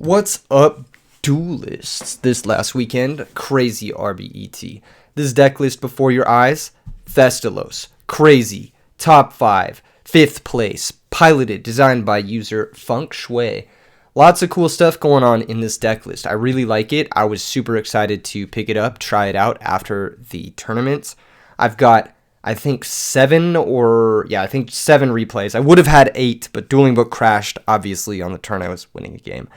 What's up, duelists? This last weekend, crazy RBET. This deck list before your eyes, Thestalos, crazy, top 5, 5th place, piloted, designed by user Feng Shui. Lots of cool stuff going on in this deck list. I really like it. I was super excited to pick it up, try it out after the tournaments. I've got, I think 7 replays. I would have had 8, but Dueling Book crashed, obviously, on the turn I was winning a game,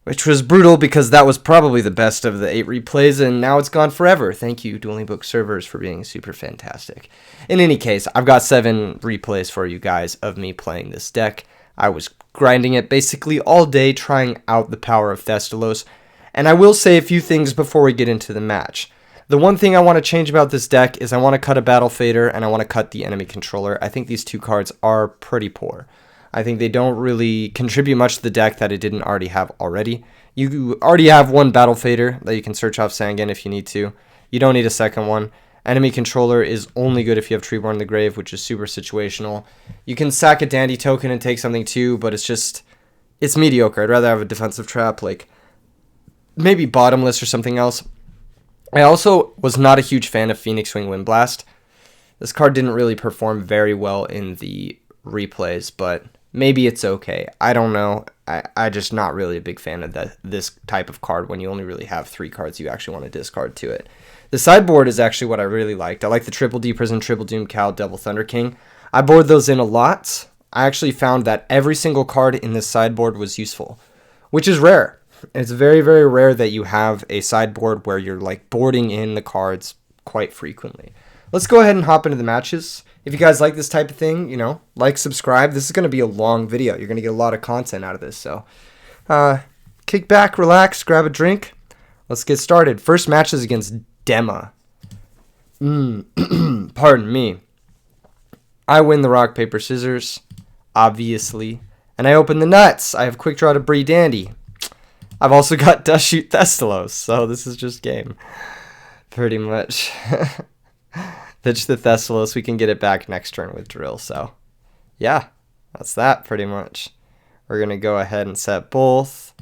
which was brutal because that was probably the best of the 8 replays, and now it's gone forever. Thank you, Dueling Book servers, for being super fantastic. In any case, I've got 7 replays for you guys of me playing this deck. I was grinding it basically all day, trying out the power of Thestalos, and I will say a few things before we get into the match. The one thing I want to change about this deck is I want to cut a Battle Fader, and I want to cut the enemy controller. I think these 2 cards are pretty poor. I think they don't really contribute much to the deck that it didn't already have already. You already have 1 Battle Fader that you can search off Sangan if you need to. You don't need a second one. Enemy controller is only good if you have Treeborn in the Grave, which is super situational. You can sack a Dandy token and take something too, but it's mediocre. I'd rather have a defensive trap, like maybe Bottomless or something else. I also was not a huge fan of Phoenix Wing Windblast. This card didn't really perform very well in the replays, but maybe it's okay. I don't know. I'm just not really a big fan of this type of card when you only really have 3 cards you actually want to discard to it. The sideboard is actually what I really liked. I like the Triple D Prison, Triple Doom Cal, Devil Thunder King. I board those in a lot. I actually found that every single card in this sideboard was useful, which is rare. It's very, very rare that you have a sideboard where you're like boarding in the cards quite frequently. Let's go ahead and hop into the matches. If you guys like this type of thing, like, subscribe. This is going to be a long video. You're going to get a lot of content out of this. So kick back, relax, grab a drink. Let's get started. First match is against Dema. Pardon me. I win the rock, paper, scissors, obviously. And I open the nuts. I have quick draw to Bree Dandy. I've also got Dust Shoot Thestalos. So this is just game. Pretty much. Pitch the Thestalos. We can get it back next turn with Drill. So, yeah, that's that pretty much. We're going to go ahead and set both.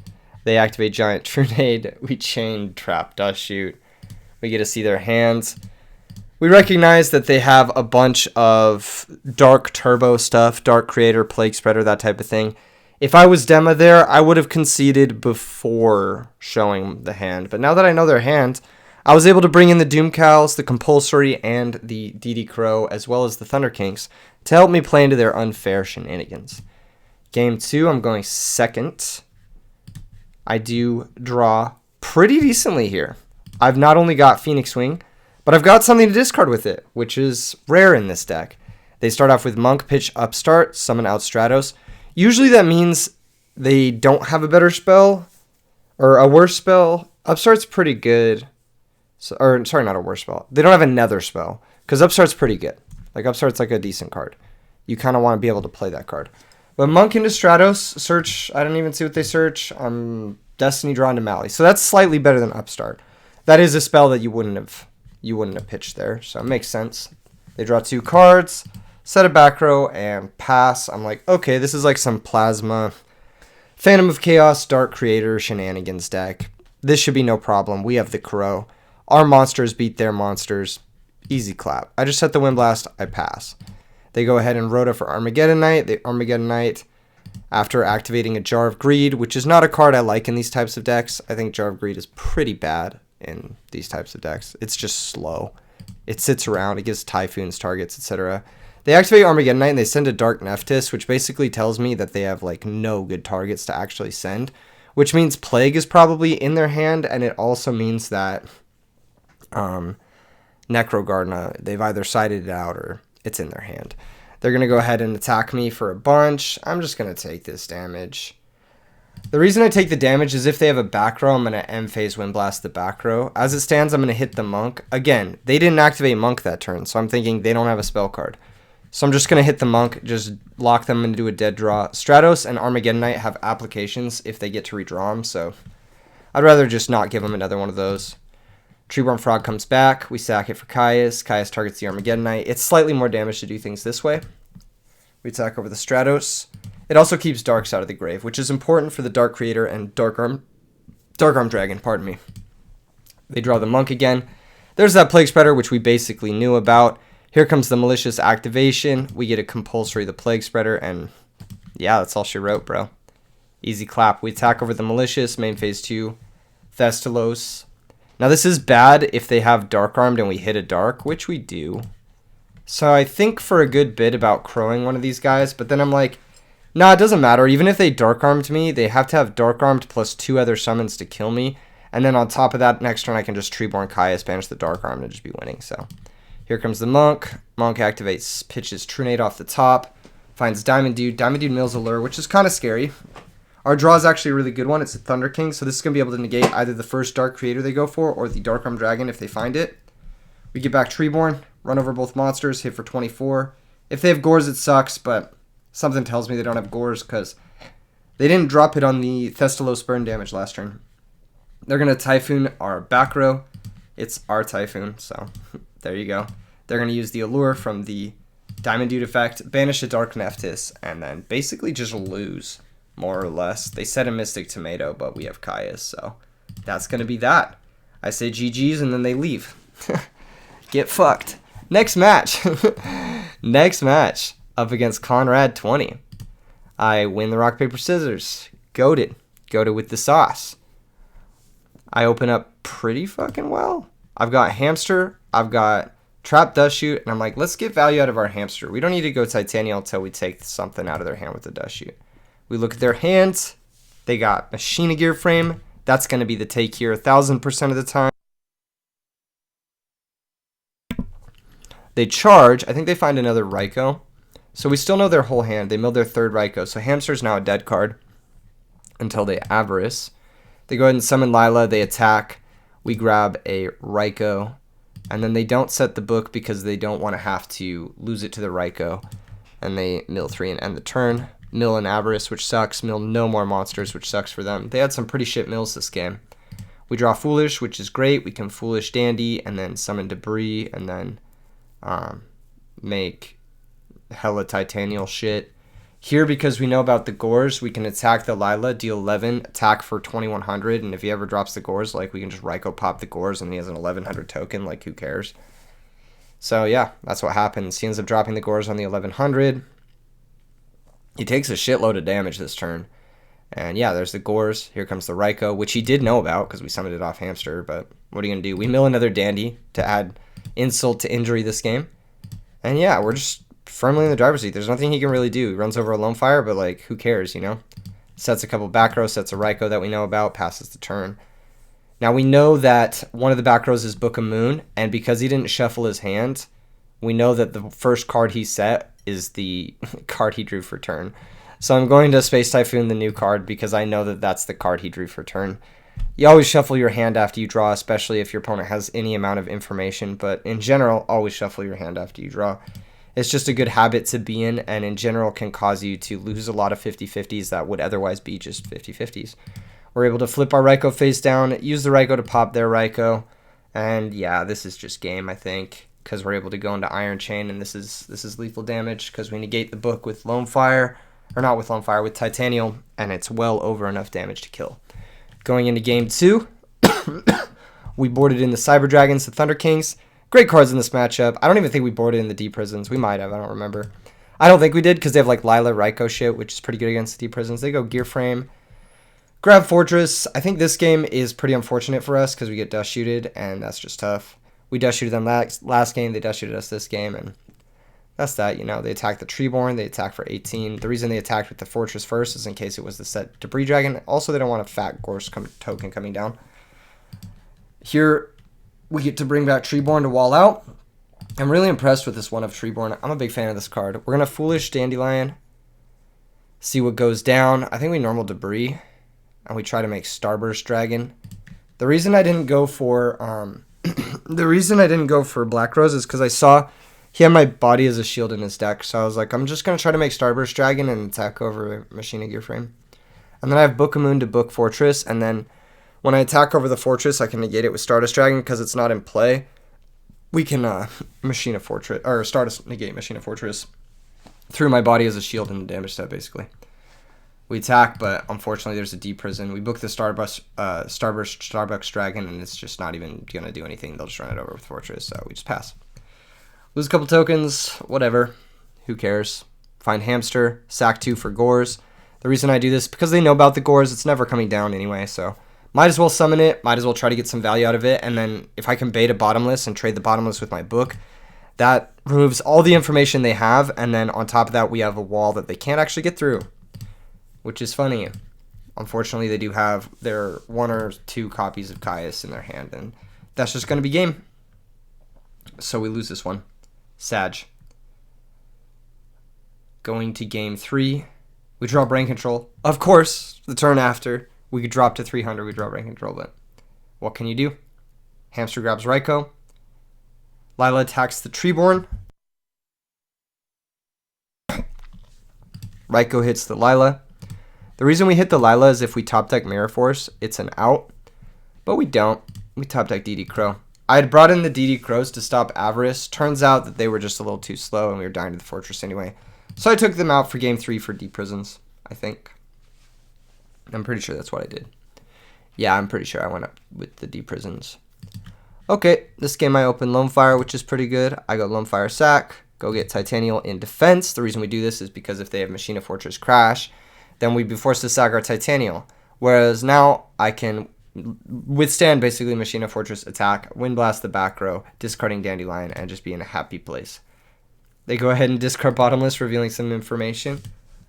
They activate Giant Trunade. We chain Trap Dust Shoot. We get to see their hands. We recognize that they have a bunch of Dark Turbo stuff, Dark Creator, Plague Spreader, that type of thing. If I was Dema there, I would have conceded before showing the hand. But now that I know their hand, I was able to bring in the Doom Cows, the Compulsory, and the DD Crow, as well as the Thunder Kings, to help me play into their unfair shenanigans. Game 2, I'm going second. I do draw pretty decently here. I've not only got Phoenix Wing, but I've got something to discard with it, which is rare in this deck. They start off with Monk, pitch Upstart, summon out Stratos. Usually that means they don't have a better spell, or a worse spell. Upstart's pretty good. Sorry, not a worse spell. They don't have a nether spell, because Upstart's pretty good. Like, Upstart's like a decent card. You kind of want to be able to play that card. But Monk into Stratos, search, I don't even see what they search. Destiny drawn to Mally. So that's slightly better than Upstart. That is a spell that you wouldn't have pitched there, so it makes sense. They draw 2 cards, set a back row, and pass. I'm like, okay, this is like some Plasma, Phantom of Chaos, Dark Creator shenanigans deck. This should be no problem. We have the Crow. Our monsters beat their monsters. Easy clap. I just set the Wind Blast. I pass. They go ahead and Rhoda for Armageddon Knight. They Armageddon Knight after activating a Jar of Greed, which is not a card I like in these types of decks. I think Jar of Greed is pretty bad in these types of decks. It's just slow. It sits around. It gives Typhoons targets, etc. They activate Armageddon Knight and they send a Dark Nephthys, which basically tells me that they have like no good targets to actually send, which means Plague is probably in their hand, and it also means that Necrogardna, they've either sided it out or it's in their hand. They're going to go ahead and attack me for a bunch. I'm just going to take this damage. The reason I take the damage is if they have a back row, I'm going to M-Phase Wind Blast the back row. As it stands, I'm going to hit the Monk. Again, they didn't activate Monk that turn, so I'm thinking they don't have a spell card. So I'm just going to hit the Monk, just lock them into a dead draw. Stratos and Armageddon Knight have applications if they get to redraw them, so I'd rather just not give them another one of those. Treeborn Frog comes back. We sack it for Caius. Caius targets the Armageddon Knight. It's slightly more damage to do things this way. We attack over the Stratos. It also keeps darks out of the grave, which is important for the Dark Creator and Dark Arm Dragon, pardon me. They draw the Monk again. There's that Plague Spreader, which we basically knew about. Here comes the Malicious Activation. We get a compulsory the Plague Spreader, and yeah, that's all she wrote, bro. Easy clap. We attack over the Malicious, main phase 2, Thestalos. Now this is bad if they have Dark Armed and we hit a Dark, which we do. So I think for a good bit about crowing one of these guys, but then I'm like, nah, it doesn't matter. Even if they Dark Armed me, they have to have Dark Armed plus 2 other summons to kill me. And then on top of that, next turn I can just Treeborn Caius, banish the Dark Armed, and just be winning. So here comes the Monk. Monk activates, pitches Trunade off the top, finds Diamond Dude. Diamond Dude mills a lure, which is kind of scary. Our draw is actually a really good one. It's a Thunder King, so this is going to be able to negate either the first Dark Creator they go for or the Dark Armed Dragon if they find it. We get back Treeborn, run over both monsters, hit for 24. If they have Gores, it sucks, but something tells me they don't have Gores because they didn't drop it on the Thestalos burn damage last turn. They're going to Typhoon our back row. It's our Typhoon, so there you go. They're going to use the Allure from the Diamond Dude effect, banish a Dark Nephthys, and then basically just lose, more or less. They set a Mystic Tomato, but we have Caius, so that's going to be that. I say GG's, and then they leave. Get fucked. Next match. Next match. Up against Conrad 20. I win the rock, paper, scissors. Goated. Goated with the sauce. I open up pretty fucking well. I've got Hamster. I've got Trap Dust Shoot. And I'm like, let's get value out of our Hamster. We don't need to go Titanial until we take something out of their hand with the Dust Shoot. We look at their hands. They got Machina Gear Frame. That's going to be the take here 1,000% of the time. They charge. I think they find another Raikou. So we still know their whole hand. They milled their third Raikou. So Hamster's now a dead card until they Avarice. They go ahead and summon Lila. They attack. We grab a Raikou. And then they don't set the book because they don't want to have to lose it to the Raikou. And they mill 3 and end the turn. Mill an Avarice, which sucks. Mill no more monsters, which sucks for them. They had some pretty shit mills this game. We draw Foolish, which is great. We can Foolish Dandy and then summon Debris and then make hella Titanial shit. Here, because we know about the Gores, we can attack the Lila, deal 11, attack for 2100, and if he ever drops the Gores, like, we can just Raikou pop the Gores, and he has an 1100 token, like, who cares? So, yeah, that's what happens. He ends up dropping the Gores on the 1100. He takes a shitload of damage this turn. And, yeah, there's the Gores. Here comes the Raikou, which he did know about, because we summoned it off Hamster, but what are you going to do? We mill another Dandy to add insult to injury this game. And, yeah, we're just firmly in the driver's seat. There's nothing he can really do. He runs over a Lone Fire, but, like, who cares, you know? Sets a couple back rows, sets a Raikou that we know about, passes the turn. Now, we know that one of the back rows is Book of Moon, and because he didn't shuffle his hand, we know that the first card he set is the card he drew for turn. So I'm going to Space Typhoon the new card because I know that that's the card he drew for turn. You always shuffle your hand after you draw, especially if your opponent has any amount of information, but in general, always shuffle your hand after you draw. It's just a good habit to be in, and in general can cause you to lose a lot of 50-50s that would otherwise be just 50-50s. We're able to flip our Raikou face down, use the Raikou to pop their Raikou, and yeah, this is just game, I think, because we're able to go into Iron Chain, and this is lethal damage because we negate the book with Lone Fire, or not with Lone Fire, with Titanial, and it's well over enough damage to kill. Going into game 2, we boarded in the Cyber Dragons, the Thunder Kings. Great cards in this matchup. I don't even think we boarded in the Deep Prisons. We might have. I don't remember. I don't think we did because they have like Lila Raikou shit, which is pretty good against the Deep Prisons. They go Gear Frame. Grab Fortress. I think this game is pretty unfortunate for us because we get Dust Shooted, and that's just tough. We Dust Shooted them last game. They Dust Shooted us this game, and that's that. You know, they attack the Treeborn. They attack for 18. The reason they attacked with the Fortress first is in case it was the set Debris Dragon. Also, they don't want a fat Gorse token coming down. Here, we get to bring back Treeborn to wall out. I'm really impressed with this one of Treeborn. I'm a big fan of this card. We're going to Foolish Dandelion. See what goes down. I think we normal Debris. And we try to make Starburst Dragon. The reason I didn't go for Black Rose is because I saw he had my body as a shield in his deck. So I was like, I'm just going to try to make Starburst Dragon and attack over Machina Gear Frame. And then I have Book of Moon to book Fortress, and then when I attack over the Fortress, I can negate it with Stardust Dragon because it's not in play. We can Machina Fortress, or Stardust negate Machina Fortress through my body as a shield and damage step, basically. We attack, but unfortunately there's a D prison. We book the Starburst Dragon, and it's just not even going to do anything. They'll just run it over with Fortress, so we just pass. Lose a couple tokens, whatever. Who cares? Find Hamster, sack 2 for Gores. The reason I do this is because they know about the Gores. It's never coming down anyway, so might as well summon it. Might as well try to get some value out of it, and then if I can bait a Bottomless and trade the Bottomless with my book, that removes all the information they have, and then on top of that, we have a wall that they can't actually get through, which is funny. Unfortunately, they do have their 1 or 2 copies of Caius in their hand, and that's just going to be game. So we lose this one. Sag. Going to game 3. We draw Brain Control. Of course, the turn after, we could drop to 300. We draw Brain Control, but what can you do? Hamster grabs Raikou. Lila attacks the Treeborn. Raikou hits the Lila. The reason we hit the Lila is if we top deck Mirror Force, it's an out. But we don't. We top deck DD Crow. I had brought in the DD Crows to stop Avarice. Turns out that they were just a little too slow and we were dying to the Fortress anyway. So I took them out for game 3 for D Prisons, I think. I'm pretty sure that's what I did. Yeah, I'm pretty sure I went up with the D Prisons. Okay, this game I open Lone Fire, which is pretty good. I go Lone Fire sack, go get Titanial in defense. The reason we do this is because if they have Machina Fortress Crash, then we'd be forced to sack our Titanial. Whereas now I can withstand basically Machina Fortress attack, Wind Blast the back row, discarding Dandelion, and just be in a happy place. They go ahead and discard Bottomless, revealing some information.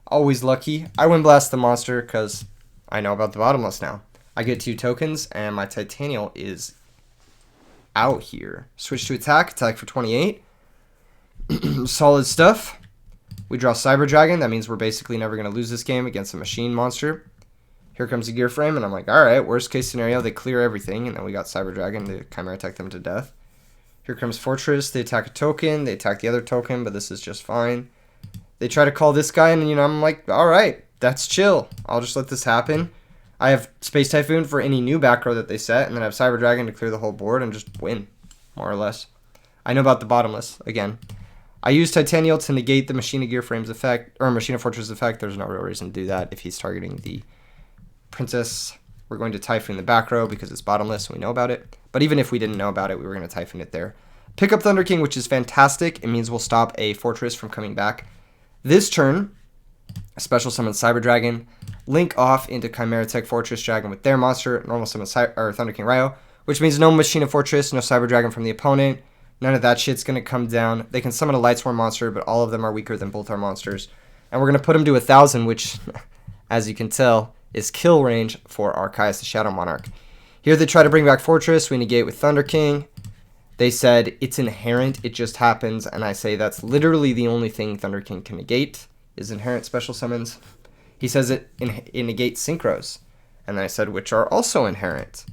Always lucky. I Wind Blast the monster because I know about the Bottomless now. I get 2 tokens, and my Titanial is out here. Switch to attack for 28. Solid stuff. We draw Cyber Dragon. That means we're basically never going to lose this game against a machine monster. Here comes a Gear Frame, and I'm like, alright, worst case scenario, they clear everything, and then we got Cyber Dragon to Chimera Attack them to death. Here comes Fortress. They attack a token. They attack the other token, but this is just fine. They try to call this guy, and I'm like, alright, that's chill. I'll just let this happen. I have Space Typhoon for any new back row that they set, and then I have Cyber Dragon to clear the whole board and just win, more or less. I know about the Bottomless, again. I use Titanial to negate the Machina Gear Frame's effect, or Machina Fortress effect. There's no real reason to do that if he's targeting the Princess. We're going to Typhoon the back row because it's Bottomless, and we know about it. But even if we didn't know about it, we were going to Typhoon it there. Pick up Thunder King, which is fantastic. It means we'll stop a Fortress from coming back. This turn, special summon Cyber Dragon, link off into Chimera Tech Fortress Dragon with their monster, normal summon Thunder King Ryo, which means no Machina Fortress, no Cyber Dragon from the opponent. None of that shit's going to come down. They can summon a Lightsworn monster, but all of them are weaker than both our monsters. And we're going to put them to 1,000, which, as you can tell, is kill range for our Caius the Shadow Monarch. Here they try to bring back Fortress. We negate with Thunder King. They said it's inherent, it just happens, and I say that's literally the only thing Thunder King can negate is inherent special summons. He says it negates Synchros, and then I said which are also inherent.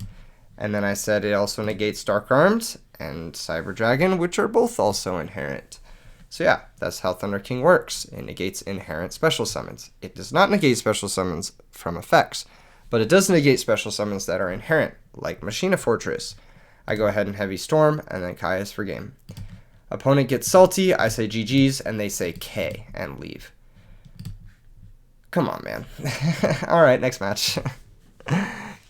And then I said it also negates Dark Arms and Cyber Dragon, which are both also inherent. So yeah, that's how Thunder King works. It negates inherent special summons. It does not negate special summons from effects, but it does negate special summons that are inherent, like Machina Fortress. I go ahead and Heavy Storm, and then Caius for game. Opponent gets salty, I say GG's, and they say K, and leave. Come on, man. Alright, next match.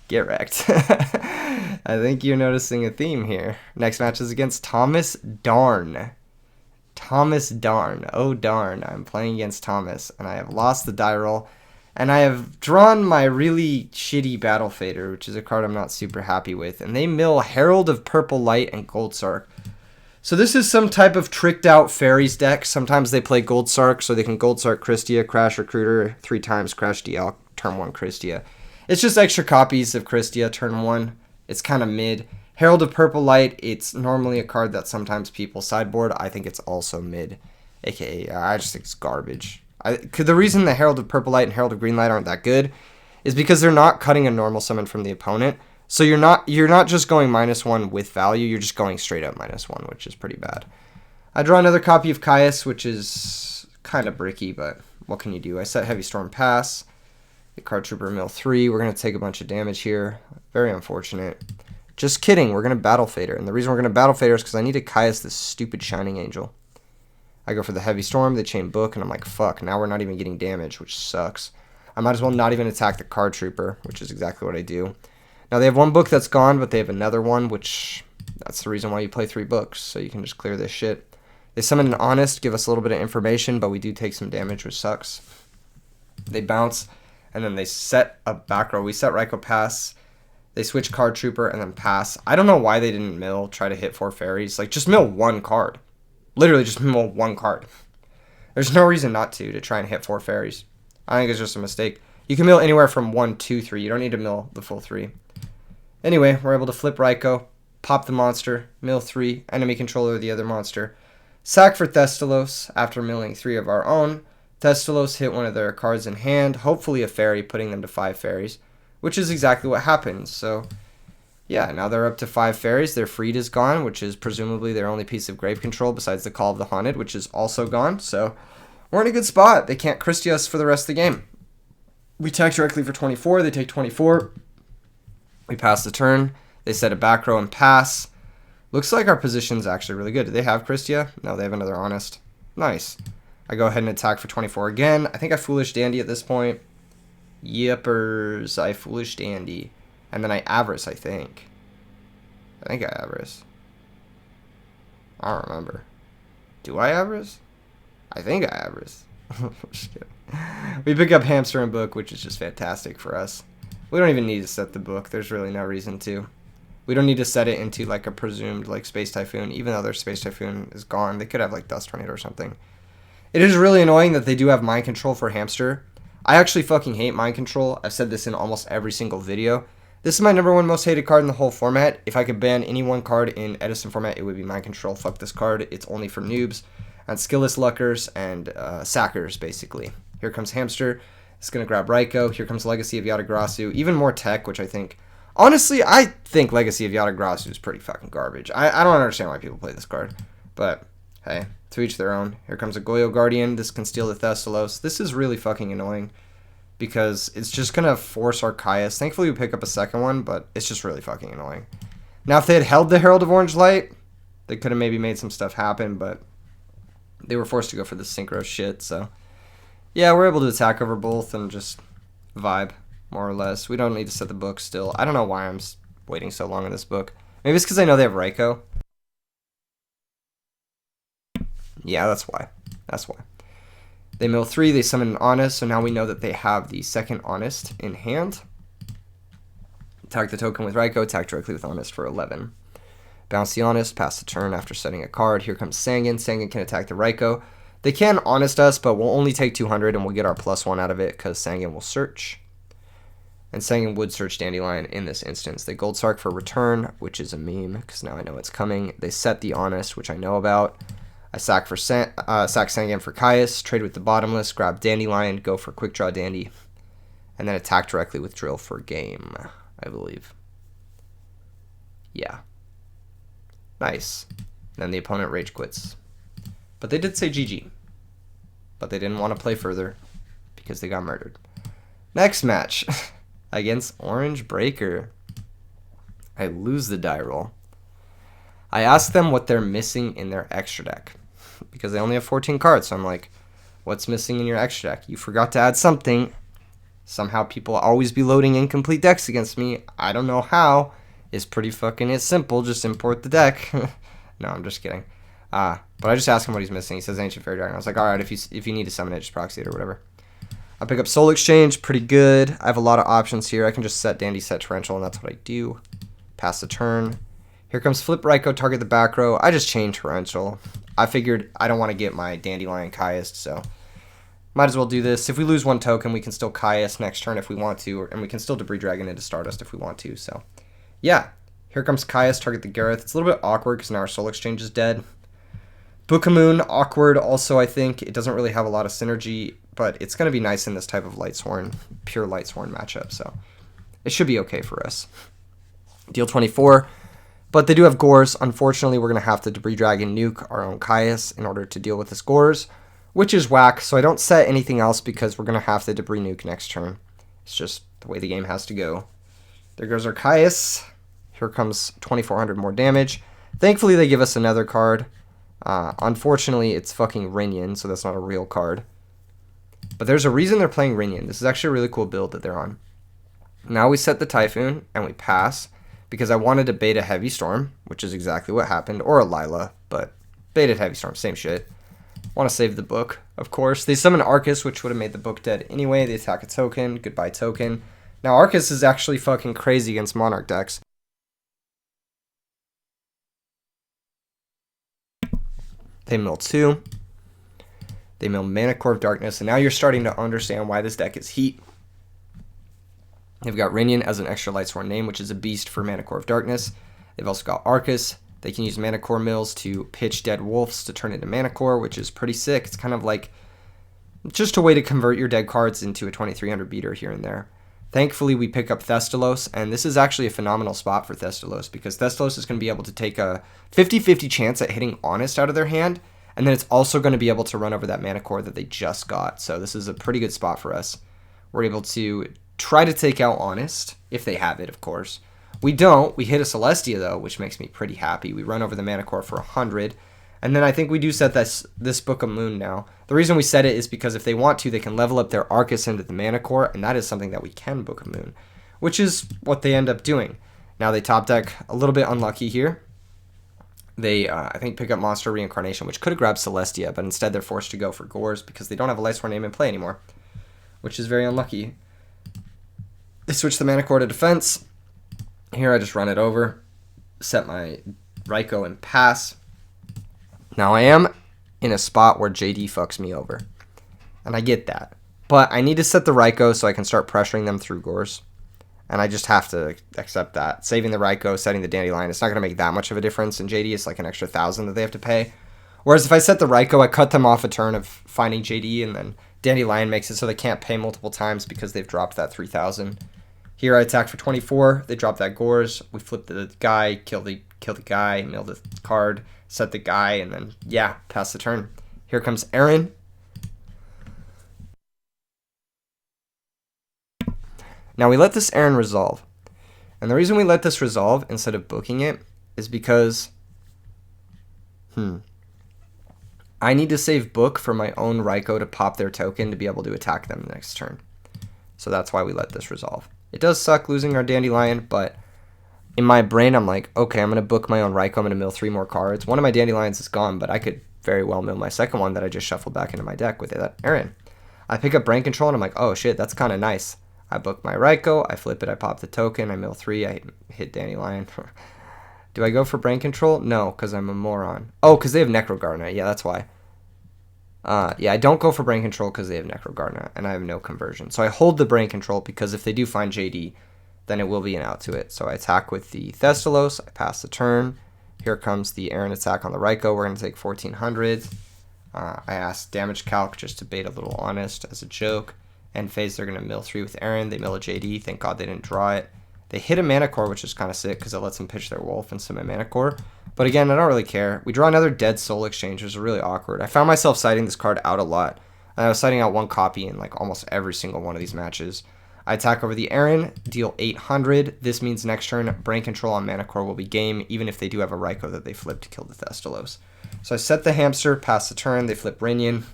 Get wrecked. I think you're noticing a theme here. Next match is against Thomas Darn. Thomas Darn. Oh darn, I'm playing against Thomas, and I have lost the die roll. And I have drawn my really shitty Battle Fader, which is a card I'm not super happy with. And they mill Herald of Purple Light and Gold Sark. So this is some type of tricked out fairies deck. Sometimes they play Gold Sark, so they can Gold Sark Christia, Crash Recruiter, 3 times Crash DL, turn 1 Christia. It's just extra copies of Christia, turn 1. It's kind of mid. Herald of Purple Light, it's normally a card that sometimes people sideboard. I think it's also mid, aka I just think it's garbage. The reason the Herald of Purple Light and Herald of Green Light aren't that good is because they're not cutting a normal summon from the opponent. So you're not just going -1 with value, you're just going straight up -1, which is pretty bad. I draw another copy of Caius, which is kind of bricky, but what can you do? I set Heavy Storm pass. The Card Trooper mill 3. We're going to take a bunch of damage here. Very unfortunate. Just kidding, we're going to Battle Fader. And the reason we're going to Battle Fader is because I need to Caius this stupid Shining Angel. I go for the Heavy Storm, they chain book, and I'm like, fuck, now we're not even getting damage, which sucks. I might as well not even attack the card trooper, which is exactly what I do. Now they have one book that's gone, but they have another one, which that's the reason why you play 3 books, so you can just clear this shit. They summon an Honest, give us a little bit of information, but we do take some damage, which sucks. They bounce, and then they set a back row. We set Raikou pass. They switch card trooper and then pass. I don't know why they didn't mill, try to hit 4 fairies. Like, just mill 1 card. Literally just mill 1 card. There's no reason not to try and hit 4 fairies. I think it's just a mistake. You can mill anywhere from 1, 2, 3. You don't need to mill the full 3. Anyway, we're able to flip Raikou, pop the monster, mill 3, enemy controller of the other monster. Sack for Thestalos after milling 3 of our own. Thestalos hit one of their cards in hand, hopefully a fairy, putting them to 5 fairies, which is exactly what happens. So, yeah, now they're up to 5 fairies. Their Freed is gone, which is presumably their only piece of grave control besides the Call of the Haunted, which is also gone. So, we're in a good spot. They can't Christie us for the rest of the game. We attack directly for 24. They take 24. We pass the turn. They set a back row and pass. Looks like our position's actually really good. Do they have Christia? No, they have another Honest. Nice. I go ahead and attack for 24 again. I think I Foolish Dandy at this point. Yippers. I Foolish Dandy. And then I Avarice, I think. I think I Avarice. I don't remember. Do I Avarice? I think I Avarice. Just kidding. We pick up Hamster and Book, which is just fantastic for us. We don't even need to set the book. There's really no reason to. We don't need to set it into like a presumed like Space Typhoon, even though their Space Typhoon is gone. They could have like Dust Tornado or something. It is really annoying that they do have Mind Control for Hamster. I actually fucking hate Mind Control. I've said this in almost every single video. This is my #1 most hated card in the whole format. If I could ban any one card in Edison format, it would be Mind Control. Fuck this card. It's only for noobs and skillless luckers and sackers, basically. Here comes Hamster. It's going to grab Raikou. Here comes Legacy of Yatagrasu. Even more tech, which I think... Honestly, I think Legacy of Yatagrasu is pretty fucking garbage. I don't understand why people play this card. But, hey, to each their own. Here comes a Yugioh Guardian. This can steal the Thestalos. This is really fucking annoying. Because it's just going to force our Caius. Thankfully, we pick up a second one, but it's just really fucking annoying. Now, if they had held the Herald of Orange Light, they could have maybe made some stuff happen, but they were forced to go for the synchro shit, so... Yeah, we're able to attack over both and just vibe, more or less. We don't need to set the book still. I don't know why I'm waiting so long in this book. Maybe it's because I know they have Raikou. Yeah, that's why. That's why. They mill 3, they summon an Honest, so now we know that they have the second Honest in hand. Attack the token with Raikou, attack directly with Honest for 11. Bounce the Honest, pass the turn after setting a card. Here comes Sangan. Sangan can attack the Raikou. They can Honest us, but we'll only take 200 and we'll get our +1 out of it because Sangan will search. And Sangan would search Dandelion in this instance. They Gold Sark for return, which is a meme because now I know it's coming. They set the Honest, which I know about. I sack Sangan for Caius, trade with the Bottomless, grab Dandelion, go for Quick Draw Dandy, and then attack directly with Drill for game, I believe. Yeah. Nice. Then the opponent rage quits. But they did say GG. But they didn't want to play further because they got murdered. Next match against Orange Breaker. I lose the die roll. I ask them what they're missing in their extra deck because they only have 14 cards. So I'm like, what's missing in your extra deck? You forgot to add something. Somehow people always be loading incomplete decks against me. I don't know how. It's pretty fucking simple. Just import the deck. No, I'm just kidding. But I just asked him what he's missing. He says Ancient Fairy Dragon. I was like, alright, if you need to summon it, just proxy it or whatever. I pick up Soul Exchange, pretty good. I have a lot of options here. I can just set Dandy, set Torrential, and that's what I do. Pass the turn. Here comes Flip Raikou, target the back row. I just chained Torrential. I figured I don't want to get my Dandelion Caius, so might as well do this. If we lose 1 token, we can still Caius next turn if we want to, and we can still Debris Dragon into Stardust if we want to, so yeah. Here comes Caius, target the Gareth. It's a little bit awkward because now our Soul Exchange is dead. Bookamoon, awkward also, I think. It doesn't really have a lot of synergy, but it's going to be nice in this type of Lightsworn, pure Lightsworn matchup, so it should be okay for us. Deal 24, but they do have Gores. Unfortunately, we're going to have to Debris Dragon nuke our own Caius in order to deal with this Gores, which is whack, so I don't set anything else because we're going to have to Debris nuke next turn. It's just the way the game has to go. There goes our Caius. Here comes 2,400 more damage. Thankfully, they give us another card. Unfortunately, it's fucking Rinion, so that's not a real card. But there's a reason they're playing Rinion. This is actually a really cool build that they're on. Now we set the Typhoon, and we pass, because I wanted to bait a Heavy Storm, which is exactly what happened, or a Lila, but baited Heavy Storm, same shit. Want to save the book, of course. They summon Arcus, which would have made the book dead anyway. They attack a token, goodbye token. Now Arcus is actually fucking crazy against Monarch decks. They mill 2. They mill Mana Core of Darkness, and now you're starting to understand why this deck is heat. They've got Rinion as an extra Lightsworn name, which is a beast for Mana Core of Darkness. They've also got Arcus. They can use Mana Core mills to pitch Dead Wolves to turn into Mana Core, which is pretty sick. It's kind of like just a way to convert your dead cards into a 2300 beater here and there. Thankfully, we pick up Thestalos, and this is actually a phenomenal spot for Thestalos, because Thestalos is going to be able to take a 50-50 chance at hitting Honest out of their hand, and then it's also going to be able to run over that Mana Core that they just got. So this is a pretty good spot for us. We're able to try to take out Honest, if they have it, of course. We don't. We hit a Celestia, though, which makes me pretty happy. We run over the Mana Core for 100, and then I think we do set this Book of Moon now. The reason we set it is because if they want to, they can level up their Arcus into the Mana Core, and that is something that we can Book of Moon, which is what they end up doing. Now they top deck a little bit unlucky here. They, I think, pick up Monster Reincarnation, which could have grabbed Celestia, but instead they're forced to go for Gores because they don't have a Lightsworn name in play anymore, which is very unlucky. They switch the Mana Core to defense. Here I just run it over, set my Raikou and pass. Now I am in a spot where JD fucks me over, and I get that. But I need to set the Raikou so I can start pressuring them through Gores, and I just have to accept that. Saving the Raikou, setting the Dandelion, it's not going to make that much of a difference in JD. It's like an extra 1,000 that they have to pay. Whereas if I set the Raikou, I cut them off a turn of finding JD, and then Dandelion makes it so they can't pay multiple times because they've dropped that 3,000. Here I attack for 24. They drop that Gores. We flip the guy, kill the guy, mill the card, set the guy, and then, yeah, pass the turn. Here comes Aaron. Now we let this Aaron resolve. And the reason we let this resolve instead of booking it is because I need to save book for my own Raikou to pop their token to be able to attack them the next turn. So that's why we let this resolve. It does suck losing our Dandelion, but in my brain I'm like, okay, I'm going to book my own Raikou, I'm going to mill 3 more cards. One of my Dandelions is gone, but I could very well mill my second one that I just shuffled back into my deck with that Aaron. I pick up Brain Control and I'm like, oh shit, that's kind of nice. I book my Raikou, I flip it, I pop the token, I mill 3, I hit Dandelion. Do I go for Brain Control? No, because I'm a moron. Oh, because they have Necro Gardener. Yeah, that's why. Yeah, I don't go for Brain Control because they have Necro Gardener, and I have no conversion. So I hold the Brain Control because if they do find JD, then it will be an out to it. So I attack with the Thestalos, I pass the turn. Here comes the Aaron attack on the Raikou. We're going to take 1,400. I asked Damage Calc just to bait a little Honest as a joke. End phase, they're going to mill 3 with Aaron. They mill a JD. Thank God they didn't draw it. They hit a Mana Core, which is kind of sick because it lets them pitch their Wolf into my Mana Core. But again, I don't really care. We draw another Dead Soul Exchange, which is really awkward. I found myself citing this card out a lot. And I was citing out 1 copy in like almost every single one of these matches. I attack over the Aaron, deal 800. This means next turn, Brain Control on Mana Core will be game, even if they do have a Raikou that they flip to kill the Thestalos. So I set the Hamster, pass the turn, they flip Rinion.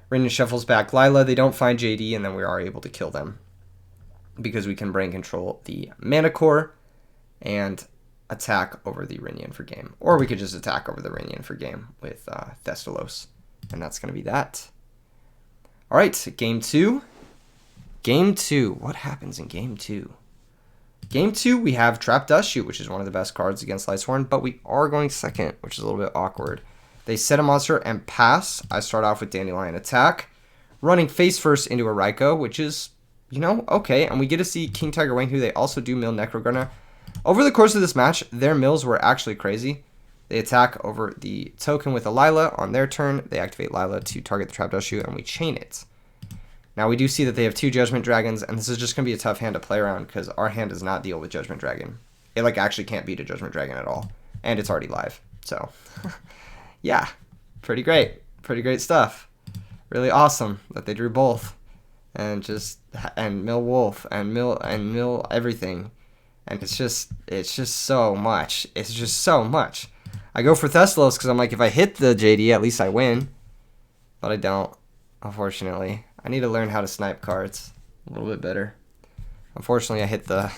Rinion shuffles back Lila, they don't find JD, and then we are able to kill them. Because we can Brain Control the Mana Core and attack over the Rinion for game. Or we could just attack over the Rinion for game with Thestalos. And that's going to be that. Alright, game 2. Game 2. What happens in game 2? Game 2, we have Trap Dust Shoot, which is one of the best cards against Lightsworn, but we are going second, which is a little bit awkward. They set a monster and pass. I start off with Dandelion attack, running face first into a Raikou, which is, you know, okay. And we get to see King Tiger Wayne, who they also do mill Necro Gardener. Over the course of this match, their mills were actually crazy. They attack over the token with a Lila on their turn. They activate Lila to target the Trap Dust Shoot, and we chain it. Now we do see that they have 2 Judgment Dragons, and this is just going to be a tough hand to play around because our hand does not deal with Judgment Dragon. It like actually can't beat a Judgment Dragon at all, and it's already live. So, yeah, pretty great stuff. Really awesome that they drew both, and mill Wolf and mill everything, and it's just so much. It's just so much. I go for Thestalos because I'm like, if I hit the JD, at least I win, but I don't. Unfortunately, I need to learn how to snipe cards a little bit better. Unfortunately, I hit the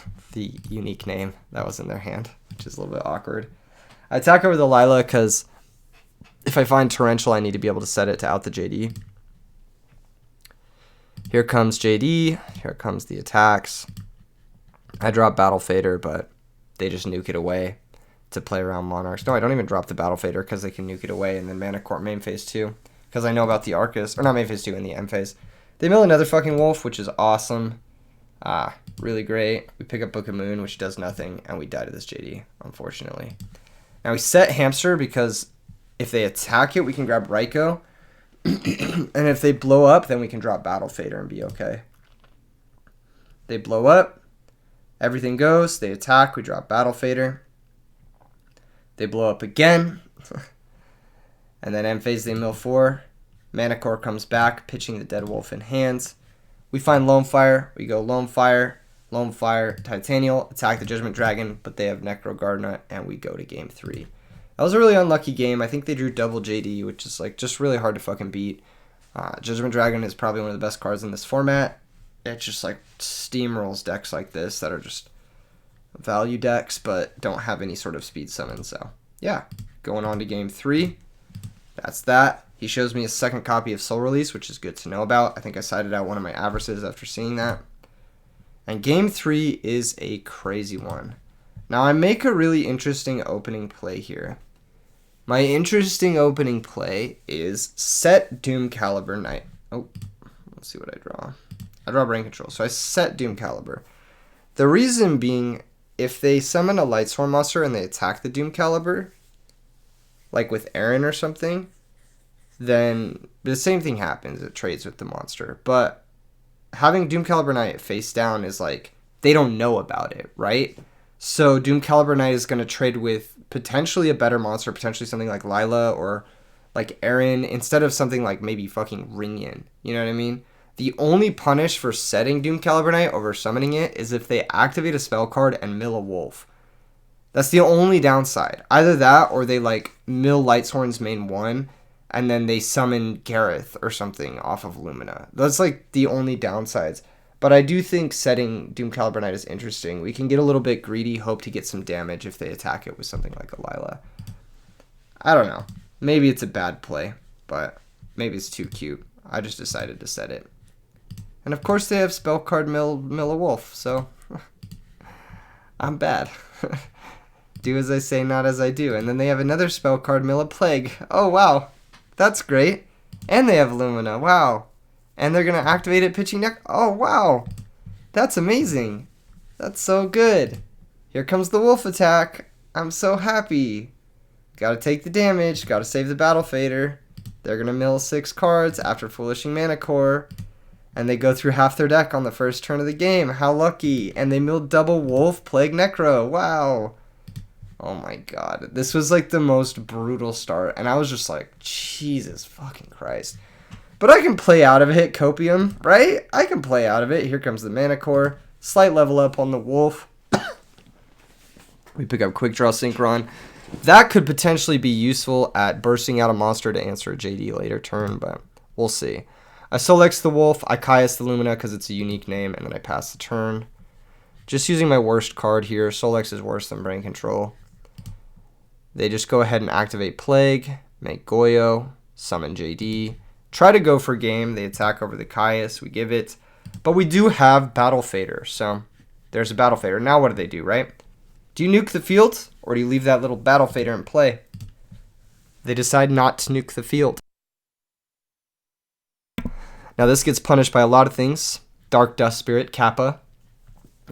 unique name that was in their hand, which is a little bit awkward. I attack over the Lila because if I find Torrential, I need to be able to set it to out the JD. Here comes JD. Here comes the attacks. I drop Battle Fader, but they just nuke it away to play around Monarchs. No, I don't even drop the Battle Fader because they can nuke it away, and then Mana Court main phase 2 because I know about the Arcus. Or not main phase 2, in the end phase. They mill another fucking Wolf, which is awesome. Really great. We pick up Book of Moon, which does nothing, and we die to this JD, unfortunately. Now we set Hamster because if they attack it, we can grab Raikou. And if they blow up, then we can drop Battle Fader and be okay. They blow up. Everything goes. They attack. We drop Battle Fader. They blow up again. And then end phase, they mill 4. Mana Core comes back, pitching the Dead Wolf in hands. We find Lone Fire. We go Lone Fire, Titanial, attack the Judgment Dragon, but they have Necro Gardener, and we go to game 3. That was a really unlucky game. I think they drew double JD, which is like just really hard to fucking beat. Judgment Dragon is probably one of the best cards in this format. It just like steamrolls decks like this that are just value decks but don't have any sort of speed summon. So yeah, going on to game 3. That's that. He shows me a second copy of Soul Release, which is good to know about. I think I cited out one of my Avarices after seeing that. And game 3 is a crazy one. Now I make a really interesting opening play here. My interesting opening play is set Doom Caliber Knight. Oh, let's see what I draw. I draw Brain Control. So I set Doom Caliber. The reason being, if they summon a Lightsworn monster and they attack the Doom Caliber, like with Aaron or something, then the same thing happens. It trades with the monster. But having Doom Caliber Knight face down is like, they don't know about it, right? So Doom Caliber Knight is going to trade with potentially a better monster, potentially something like Lila or like Aaron, instead of something like maybe fucking Ringyun. You know what I mean? The only punish for setting Doom Caliber Knight over summoning it is if they activate a spell card and mill a wolf. That's the only downside. Either that or they like mill Lightsworn's main 1 and then they summon Gareth or something off of Lumina. That's like the only downsides. But I do think setting Doom Caliber Knight is interesting. We can get a little bit greedy, hope to get some damage if they attack it with something like a Lila. I don't know. Maybe it's a bad play, but maybe it's too cute. I just decided to set it. And of course they have spell card mill a wolf, so I'm bad. Do as I say, not as I do. And then they have another spell card mill a plague. Oh wow, that's great. And they have Lumina. Wow. And they're going to activate it pitching deck. Oh, wow. That's amazing. That's so good. Here comes the wolf attack. I'm so happy. Got to take the damage. Got to save the Battle Fader. They're going to mill 6 cards after Foolishing Mana Core. And they go through half their deck on the first turn of the game. How lucky. And they milled double Wolf, Plague, Necro. Wow. Oh my god. This was like the most brutal start. And I was just like, Jesus fucking Christ. But I can play out of it, Copium, right? I can play out of it. Here comes the Mana Core. Slight level up on the Wolf. We pick up Quick Draw Synchron. That could potentially be useful at bursting out a monster to answer a JD later turn, but we'll see. I Solex the Wolf. I Caius the Lumina because it's a unique name, and then I pass the turn. Just using my worst card here. Solex is worse than Brain Control. They just go ahead and activate Plague, make Goyo, summon JD. Try to go for game. They attack over the Caius. We give it. But we do have Battle Fader. So there's a Battle Fader. Now what do they do, right? Do you nuke the field? Or do you leave that little Battle Fader in play? They decide not to nuke the field. Now this gets punished by a lot of things. Dark Dust Spirit, Kappa.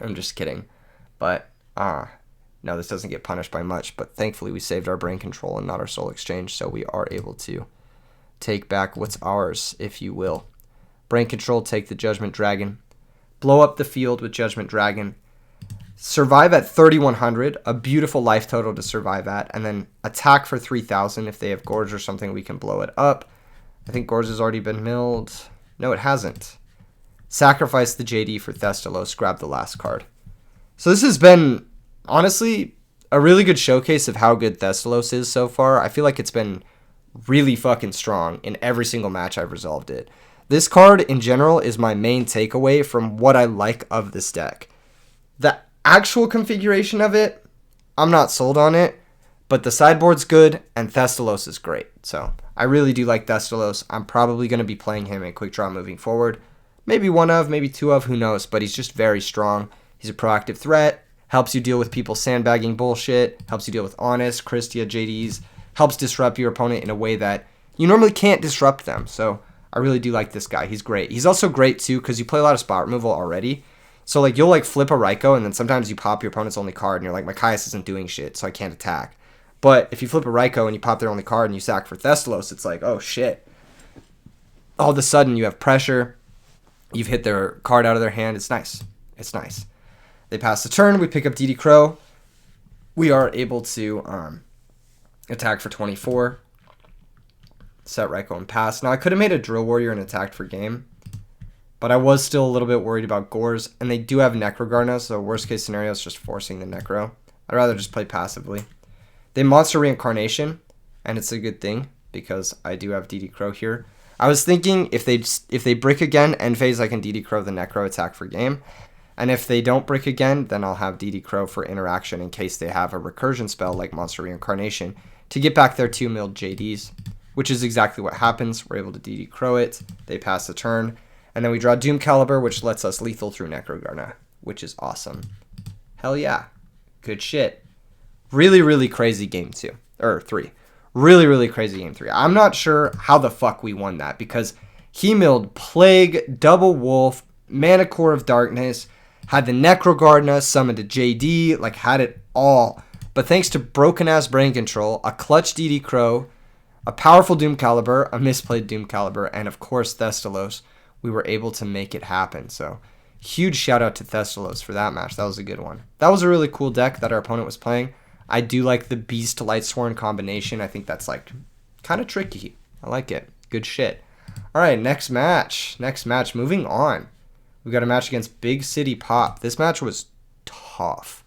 I'm just kidding. But, no, this doesn't get punished by much. But thankfully we saved our Brain Control and not our Soul Exchange. So we are able to take back what's ours, if you will. Brain Control, take the Judgment Dragon. Blow up the field with Judgment Dragon. Survive at 3,100, a beautiful life total to survive at. And then attack for 3,000. If they have Gorge or something, we can blow it up. I think Gorge has already been milled. No, it hasn't. Sacrifice the JD for Thestalos. Grab the last card. So this has been, honestly, a really good showcase of how good Thestalos is so far. I feel like it's been really fucking strong in every single match I've resolved it. This card in general is my main takeaway from what I like of this deck. The actual configuration of it, I'm not sold on it, but the sideboard's good and Thestalos is great. So I really do like Thestalos. I'm probably going to be playing him in Quick Draw moving forward. Maybe one of, maybe two of, who knows, but he's just very strong. He's a proactive threat, helps you deal with people sandbagging bullshit, helps you deal with Honest, Christia, JDs, helps disrupt your opponent in a way that you normally can't disrupt them. So I really do like this guy. He's great. He's also great too because you play a lot of spot removal already. So like you'll like flip a Raikou and then sometimes you pop your opponent's only card and you're like, my Caius isn't doing shit, so I can't attack. But if you flip a Raikou and you pop their only card and you sack for Thestalos, it's like, oh shit. All of a sudden you have pressure. You've hit their card out of their hand. It's nice. It's nice. They pass the turn. We pick up DD Crow. We are able to attack for 24. Set Raikou and pass. Now I could have made a Drill Warrior and attacked for game, but I was still a little bit worried about Gores, and they do have Necrogarna, so worst case scenario is just forcing the Necro. I'd rather just play passively. They Monster Reincarnation, and it's a good thing because I do have DD Crow here. I was thinking if they brick again, end phase I can DD Crow the Necro, attack for game. And if they don't brick again, then I'll have DD Crow for interaction in case they have a recursion spell like Monster Reincarnation to get back their 2 milled JDs, which is exactly what happens. We're able to DD Crow it. They pass the turn. And then we draw Doom Caliber, which lets us lethal through Necrogarna, which is awesome. Hell yeah. Good shit. Really, really crazy game 2. Or 3. Really, really crazy game 3. I'm not sure how the fuck we won that because he milled Plague, Double Wolf, Mana Core of Darkness, had the Necrogarna, summoned a JD, like had it all. But thanks to broken ass brain control, a clutch DD Crow, a powerful Doom Caliber, a misplayed Doom Caliber, and of course Thestalos, we were able to make it happen. So huge shout out to Thestalos for that match. That was a good one. That was a really cool deck that our opponent was playing. I do like the Beast Lightsworn combination. I think that's like kind of tricky. I like it. Good shit. All right, next match. Moving on. We got a match against Big City Pop. This match was tough.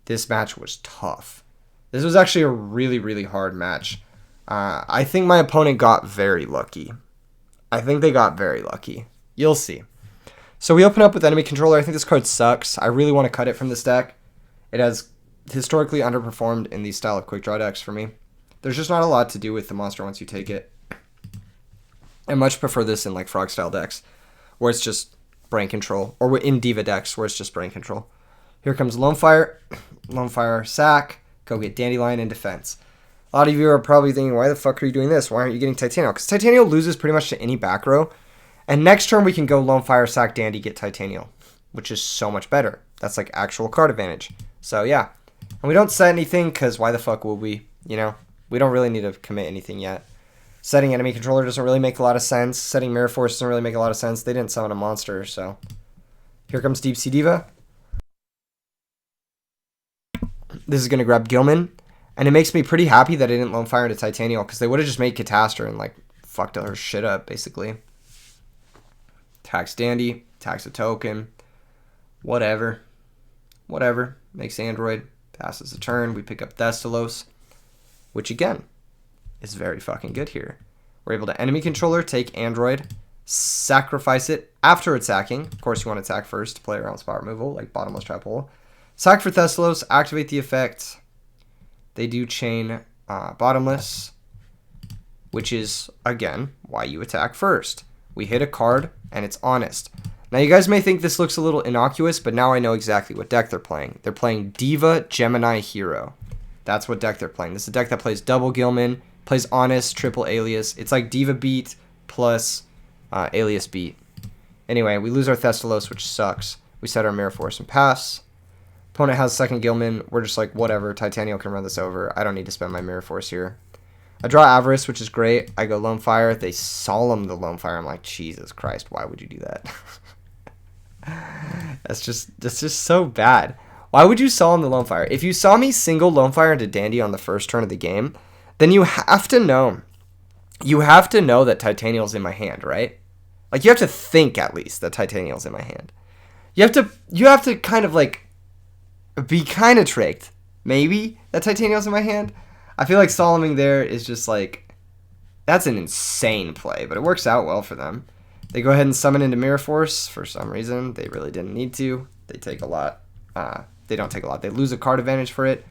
This was actually a really, really hard match. I think my opponent got very lucky. I think they got very lucky. You'll see. So we open up with Enemy Controller. I think this card sucks. I really want to cut it from this deck. It has historically underperformed in these style of quick draw decks for me. There's just not a lot to do with the monster once you take it. I much prefer this in like Frog style decks where it's just brain control, or in Diva decks where it's just brain control. Here comes Lone Fire. Lone Fire sack. Go get Dandelion in defense. A lot of you are probably thinking, why the fuck are you doing this? Why aren't you getting Titanial? Because Titanial loses pretty much to any back row. And next turn we can go Lone Fire, sack Dandy, get Titanial, which is so much better. That's like actual card advantage. So yeah. And we don't set anything because why the fuck will we? You know, we don't really need to commit anything yet. Setting Enemy Controller doesn't really make a lot of sense. Setting Mirror Force doesn't really make a lot of sense. They didn't summon a monster, so. Here comes Deep Sea Diva. This is going to grab Gilman. And it makes me pretty happy that I didn't Lone Fire into Titanial because they would have just made Catastor and like fucked her shit up, basically. Attacks Dandy. Attacks a token. Whatever. Makes Android. Passes the turn. We pick up Thestalos. Which again is very fucking good here. We're able to Enemy Controller, take Android, sacrifice it after attacking. Of course, you want to attack first to play around spot removal, like Bottomless Trap Hole. Sack for Thestalos, activate the effect. They do chain Bottomless, which is, again, why you attack first. We hit a card, and it's Honest. Now, you guys may think this looks a little innocuous, but now I know exactly what deck they're playing. They're playing Diva Gemini Hero. That's what deck they're playing. This is a deck that plays double Gilman, plays Honest, triple Alias. It's like Diva Beat plus Alias Beat. Anyway, we lose our Thestalos, which sucks. We set our Mirror Force and pass. Opponent has second Gilman. We're just like, whatever. Titanial can run this over. I don't need to spend my Mirror Force here. I draw Avarice, which is great. I go Lone Fire. They solemn the Lone Fire. I'm like, Jesus Christ, why would you do that? That's just so bad. Why would you solemn the Lone Fire? If you saw me single Lone Fire into Dandy on the first turn of the game, then you have to know. You have to know that Titanial's in my hand, right? Like, you have to think, at least, that Titanial's in my hand. You have to kind of, like, be kind of tricked, maybe, that Titanial's in my hand. I feel like solemning there is just, like, that's an insane play, but it works out well for them. They go ahead and summon into Mirror Force. For some reason, they really didn't need to. They take a lot. They don't take a lot. They lose a card advantage for it.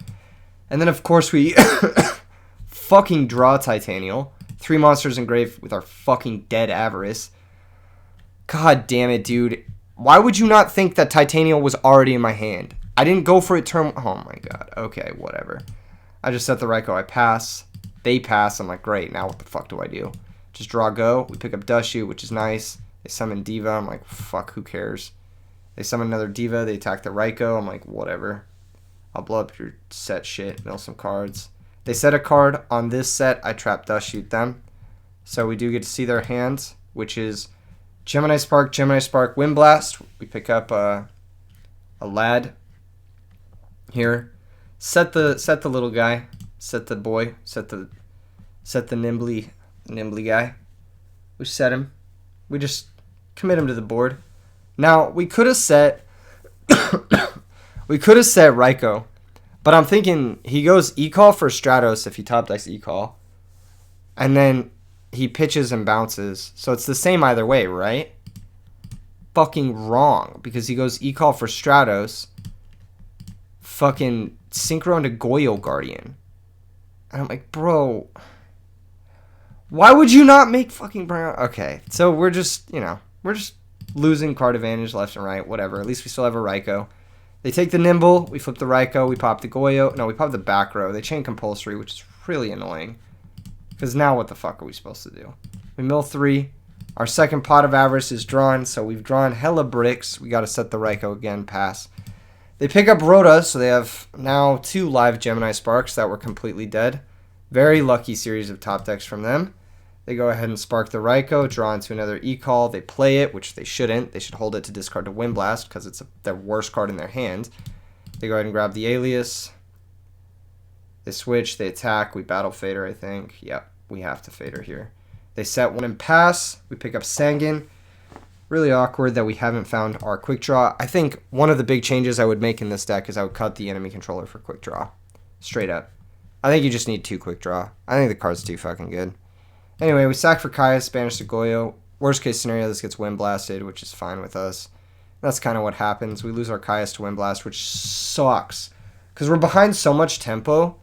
And then, of course, we fucking draw Titanial. 3 monsters engraved with our fucking dead Avarice. God damn it, dude. Why would you not think that Titanial was already in my hand? I didn't go for it turn... Oh, my God. Okay, whatever. I just set the Raikou. I pass. They pass. I'm like, great. Now what the fuck do I do? Just draw go. We pick up Dushoot, which is nice. They summon Diva. I'm like, fuck, who cares? They summon another Diva. They attack the Raikou. I'm like, whatever. I'll blow up your set shit. Mill some cards. They set a card on this set. I trap Dushoot them. So we do get to see their hands, which is Gemini Spark, Wind Blast. We pick up a Lad here. Set the little guy. Set the boy. Set the nimbly guy. We set him. We just commit him to the board. Now we could have set Raikou, but I'm thinking he goes E-Call for Stratos if he top decks E-Call, and then he pitches and bounces. So it's the same either way, right? Fucking wrong, because he goes E-Call for Stratos, fucking Synchro into Goyo Guardian. And I'm like, bro, why would you not make fucking Brown? Okay, so we're just losing card advantage left and right, whatever. At least we still have a Raikou. They take the Nimble, we flip the Raikou, we pop the Goyo. No, we pop the back row. They chain Compulsory, which is really annoying. Because now what the fuck are we supposed to do? We mill 3. Our second pot of Avarice is drawn, so we've drawn hella bricks. We got to set the Raikou again, pass. They pick up Rhoda, so they have now 2 live Gemini Sparks that were completely dead. Very lucky series of top decks from them. They go ahead and spark the Raikou, draw into another E-Call. They play it, which they shouldn't. They should hold it to discard to Wind Blast because it's their worst card in their hand. They go ahead and grab the Alias. They switch, they attack. We battle Fader, I think. Yep, we have to Fader here. They set 1 and pass. We pick up Sangan. Really awkward that we haven't found our Quick Draw. I think one of the big changes I would make in this deck is I would cut the enemy controller for Quick Draw. Straight up. I think you just need 2 Quick Draw. I think the card's too fucking good. Anyway, we sack for Caius, banish to Goyo. Worst case scenario, this gets Wind Blasted, which is fine with us. That's kind of what happens. We lose our Caius to Wind Blast, which sucks. Because we're behind so much tempo.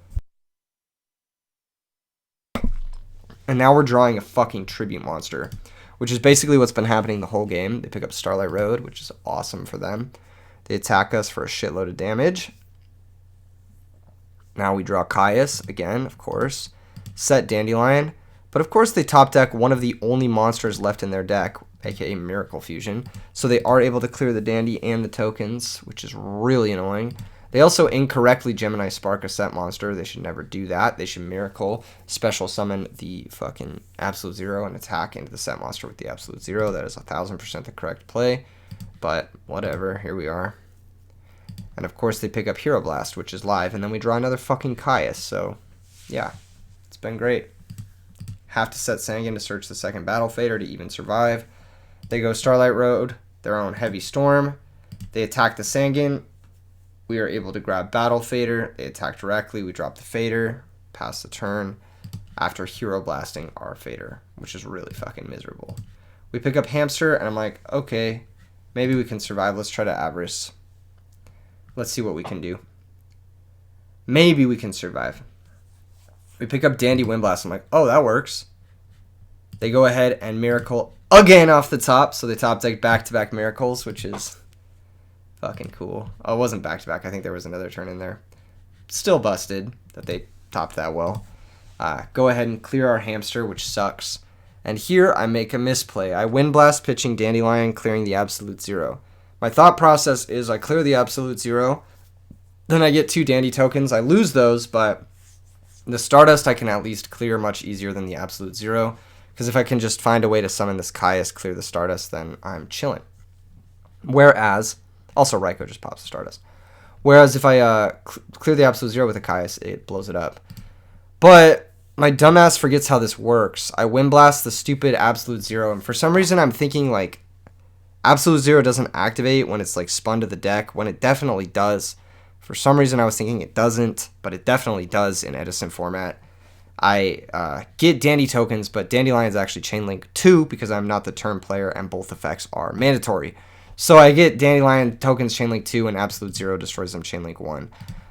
And now we're drawing a fucking Tribute Monster, which is basically what's been happening the whole game. They pick up Starlight Road, which is awesome for them. They attack us for a shitload of damage. Now we draw Caius again, of course. Set Dandelion. But of course they top deck one of the only monsters left in their deck, aka Miracle Fusion. So they are able to clear the Dandy and the tokens, which is really annoying. They also incorrectly Gemini Spark a set monster. They should never do that. They should Miracle special summon the fucking Absolute Zero and attack into the set monster with the Absolute Zero. That is 1000% the correct play. But whatever, here we are. And of course they pick up Hero Blast, which is live, and then we draw another fucking Caius. So yeah, it's been great. Have to set Sangan to search the second Battle Fader to even survive. They go Starlight Road, their own Heavy Storm. They attack the Sangan. We are able to grab Battle Fader. They attack directly. We drop the Fader, pass the turn after Hero Blasting our Fader, which is really fucking miserable. We pick up Hamster, and I'm like, okay, maybe we can survive. Let's try to Avarice. Let's see what we can do. Maybe we can survive. We pick up Dandy Wind Blast. I'm like, oh, that works. They go ahead and Miracle again off the top. So they top deck back-to-back Miracles, which is fucking cool. Oh, it wasn't back-to-back. I think there was another turn in there. Still busted that they topped that well. Go ahead and clear our Hamster, which sucks. And here I make a misplay. I Wind Blast pitching Dandelion, clearing the Absolute Zero. My thought process is I clear the Absolute Zero. Then I get 2 Dandy tokens. I lose those, but the Stardust I can at least clear much easier than the Absolute Zero, because if I can just find a way to summon this Caius, clear the Stardust, then I'm chilling. Whereas, also Raikou just pops the Stardust. Whereas if I clear the Absolute Zero with a Caius, it blows it up. But my dumbass forgets how this works. I Wind Blast the stupid Absolute Zero, and for some reason I'm thinking like Absolute Zero doesn't activate when it's like spun to the deck, when it definitely does. For some reason, I was thinking it doesn't, but it definitely does in Edison format. I get Dandy tokens, but Dandelion's actually Chainlink 2 because I'm not the turn player and both effects are mandatory. So I get Dandelion tokens Chainlink 2 and Absolute Zero destroys them Chainlink 1.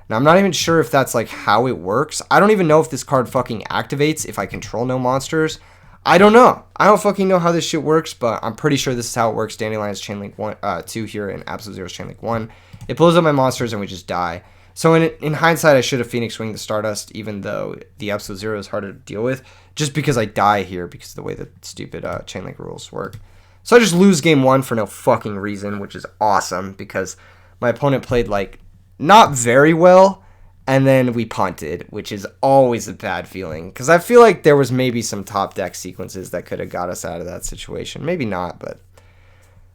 Now I'm not even sure if that's like how it works. I don't even know if this card fucking activates if I control no monsters. I don't know. I don't fucking know how this shit works, but I'm pretty sure this is how it works. Dandelion's Chainlink 2 here and Absolute Zero's Chainlink 1. It blows up my monsters and we just die. So in hindsight, I should have Phoenix Winged the Stardust, even though the Absolute Zero is harder to deal with, just because I die here because of the way the stupid Chainlink rules work. So I just lose game 1 for no fucking reason, which is awesome because my opponent played like not very well, and then we punted, which is always a bad feeling because I feel like there was maybe some top deck sequences that could have got us out of that situation. Maybe not, but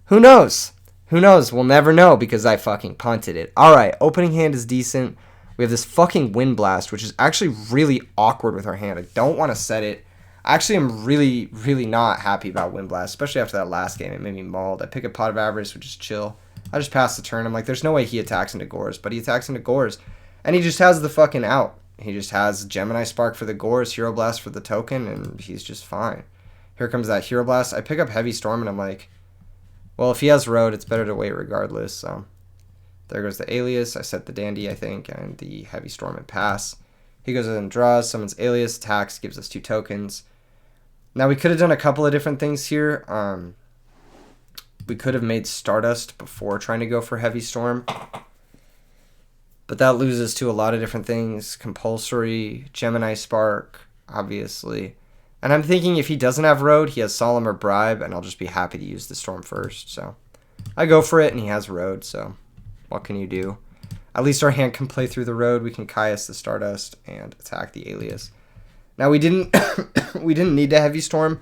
who knows? Who knows? We'll never know because I fucking punted it. All right, opening hand is decent. We have this fucking Wind Blast, which is actually really awkward with our hand. I don't want to set it. Actually, I'm really, really not happy about Wind Blast, especially after that last game. It made me mauled. I pick a Pot of Avarice, which is chill. I just pass the turn. I'm like, there's no way he attacks into Gores, but he attacks into Gores. And he just has the fucking out. He just has Gemini Spark for the Gores, Hero Blast for the token, and he's just fine. Here comes that Hero Blast. I pick up Heavy Storm, and I'm like, well, if he has Road, it's better to wait regardless. So there goes the Alias. I set the Dandy, I think, and the Heavy Storm and pass. He goes in and draws, summons Alias, attacks, gives us 2 tokens. Now, we could have done a couple of different things here. We could have made Stardust before trying to go for Heavy Storm. But that loses to a lot of different things. Compulsory, Gemini Spark, obviously. And I'm thinking if he doesn't have Road, he has Solemn or Bribe, and I'll just be happy to use the Storm first. So I go for it, and he has Road, so what can you do? At least our hand can play through the Road. We can Caius the Stardust and attack the Alias. Now, we didn't we didn't need to Heavy Storm.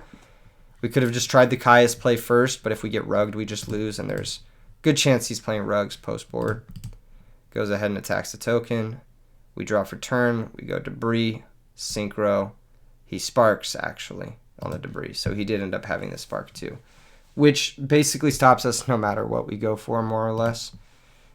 We could have just tried the Caius play first, but if we get rugged, we just lose, and there's good chance he's playing rugs post-board. Goes ahead and attacks the token. We draw for turn. We go Debris, Synchro. He Sparks, actually, on the Debris, so he did end up having the Spark, too, which basically stops us no matter what we go for, more or less.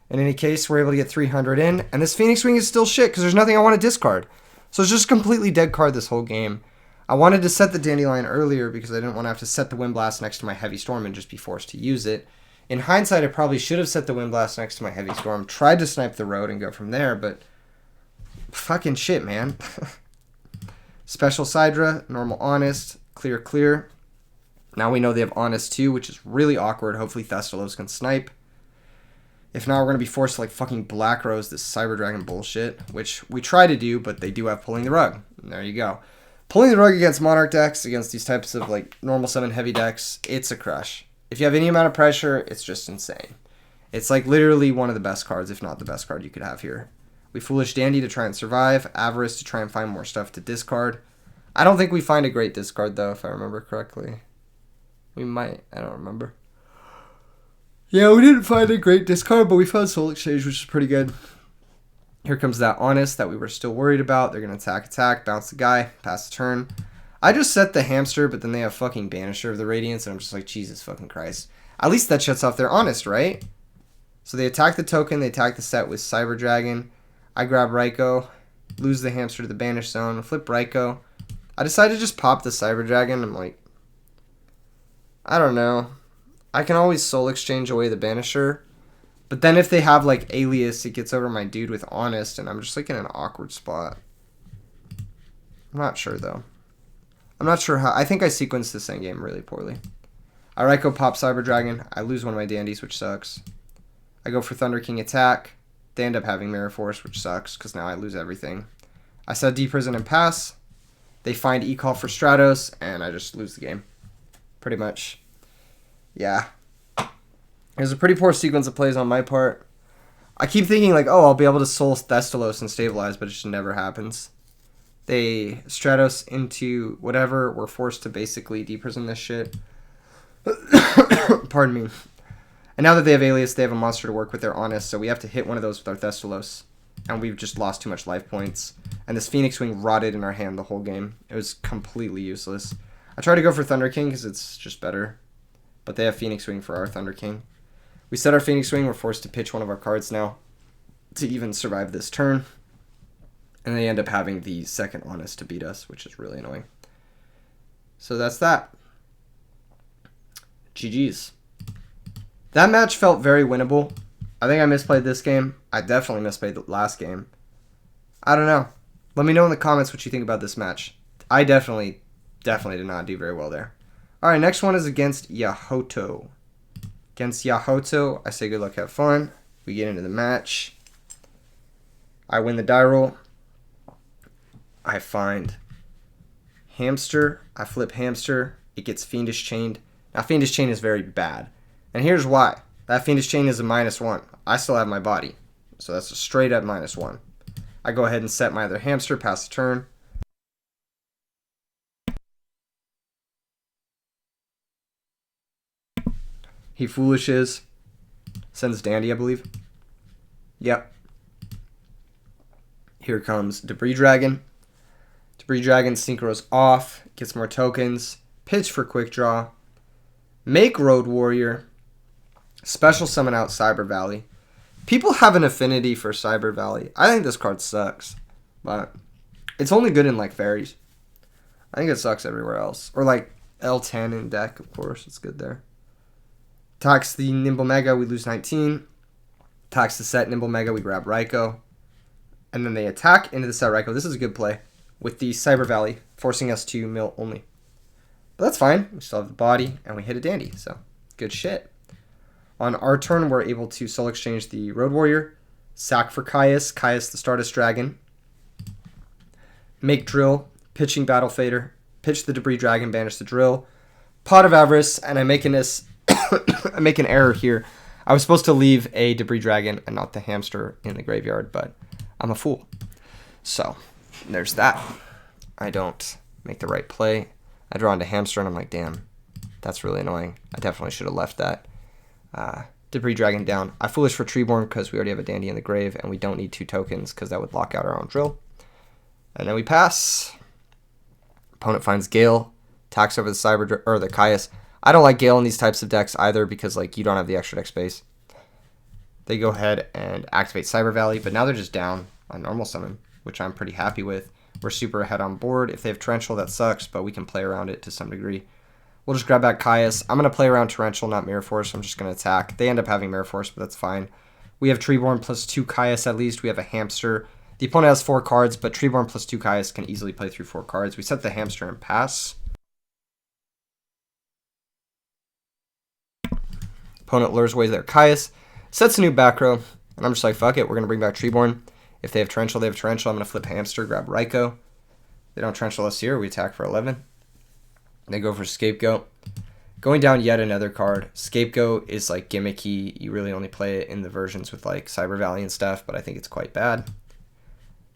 In any case, we're able to get 300 in, and this Phoenix Wing is still shit because there's nothing I want to discard. So it's just a completely dead card this whole game. I wanted to set the Dandelion earlier because I didn't want to have to set the Wind Blast next to my Heavy Storm and just be forced to use it. In hindsight, I probably should have set the Wind Blast next to my Heavy Storm, tried to snipe the Road and go from there, but fucking shit, man. Special Sidra, normal Honest, clear, clear. Now we know they have Honest too, which is really awkward. Hopefully Thestalos can snipe. If not, we're going to be forced to like fucking Black Rose this Cyber Dragon bullshit, which we try to do, but they do have Pulling the Rug. And there you go. Pulling the Rug against Monarch decks, against these types of like normal summon heavy decks, it's a crush. If you have any amount of pressure, it's just insane. It's like literally one of the best cards, if not the best card you could have here. We Foolish Dandy to try and survive, Avarice to try and find more stuff to discard. I don't think we find a great discard though, if I remember correctly. We might, I don't remember. Yeah, we didn't find a great discard, but we found Soul Exchange, which is pretty good. Here comes that Honest that we were still worried about. They're going to attack, bounce the guy, pass the turn. I just set the Hamster, but then they have fucking Banisher of the Radiance, and I'm just like, Jesus fucking Christ. At least that shuts off their Honest, right? So they attack the token, they attack the set with Cyber Dragon. I grab Raikou, lose the Hamster to the Banish Zone, flip Raikou. I decided to just pop the Cyber Dragon. I'm like, I don't know. I can always Soul Exchange away the Banisher. But then if they have like Alias, it gets over my dude with Honest, and I'm just like in an awkward spot. I'm not sure though. I'm not sure how. I think I sequenced this endgame really poorly. I Raikou pop Cyber Dragon. I lose one of my dandies, which sucks. I go for Thunder King attack. They end up having Mirror Force, which sucks because now I lose everything. I set Deprison and pass. They find E-Call for Stratos, and I just lose the game. Pretty much. Yeah. It was a pretty poor sequence of plays on my part. I keep thinking like, oh, I'll be able to Soul Thestalos and stabilize, but it just never happens. They Stratos into whatever. We're forced to basically deprison this shit. Pardon me. And now that they have Alias, they have a monster to work with their Honest, so we have to hit one of those with our Thestalos. And we've just lost too much life points. And this Phoenix Wing rotted in our hand the whole game. It was completely useless. I tried to go for Thunder King because it's just better. But they have Phoenix Wing for our Thunder King. We set our Phoenix Wing. We're forced to pitch one of our cards now to even survive this turn. And they end up having the second honest to beat us, which is really annoying. So that's that. GG's. That match felt very winnable. I think I misplayed this game. I definitely misplayed the last game. I don't know. Let me know in the comments what you think about this match. I definitely did not do very well there. Alright, next one is against yugioh. Against yugioh, I say good luck, have fun. We get into the match. I win the die roll. I find hamster. I flip hamster. It gets fiendish chained. Now, fiendish chain is very bad. And here's why. That fiendish chain is a -1. I still have my body. So that's a straight up -1. I go ahead and set my other hamster, pass the turn. He foolishes. Sends dandy, I believe. Yep. Here comes Debris Dragon. Debris Dragon synchros off. Gets more tokens. Pitch for quick draw. Make Road Warrior. Special summon out Cyber Valley. People have an affinity for Cyber Valley. I think this card sucks. But it's only good in, like, fairies. I think it sucks everywhere else. Or, like, L10 in deck, of course. It's good there. Attacks the Nimble Mega, we lose 19. Attacks the set Nimble Mega, we grab Raikou. And then they attack into the set Raikou. This is a good play with the Cyber Valley, forcing us to mill only. But that's fine. We still have the body, and we hit a dandy. So, good shit. On our turn, we're able to soul exchange the Road Warrior, sack for Caius, Caius the Stardust Dragon, make Drill, pitching Battle Fader, pitch the Debris Dragon, banish the Drill, Pot of Avarice, and I make an error here. I was supposed to leave a Debris Dragon and not the hamster in the graveyard, but I'm a fool. So, there's that. I don't make the right play. I draw into hamster, and I'm like, damn, that's really annoying. I definitely should have left that. Debris Dragon down. I foolish for Treeborn because we already have a dandy in the grave, and we don't need 2 tokens because that would lock out our own drill. And then we pass. Opponent finds Gale, attacks over the Caius. I don't like Gale in these types of decks either because, like, you don't have the extra deck space. They go ahead and activate Cyber Valley, but now they're just down on normal summon, which I'm pretty happy with. We're super ahead on board. If they have Torrential, that sucks, but we can play around it to some degree. We'll just grab back Caius. I'm going to play around Torrential, not Mirror Force. So I'm just going to attack. They end up having Mirror Force, but that's fine. We have Treeborn plus 2 Caius at least. We have a hamster. The opponent has 4 cards, but Treeborn plus 2 Caius can easily play through 4 cards. We set the hamster and pass. Opponent lures away their Caius. Sets a new back row. And I'm just like, fuck it. We're going to bring back Treeborn. If they have Torrential, they have Torrential. I'm going to flip hamster, grab Raikou. They don't Torrential us here. We attack for 11. They go for Scapegoat. Going down yet another card. Scapegoat is like gimmicky. You really only play it in the versions with like Cyber Valley and stuff, but I think it's quite bad.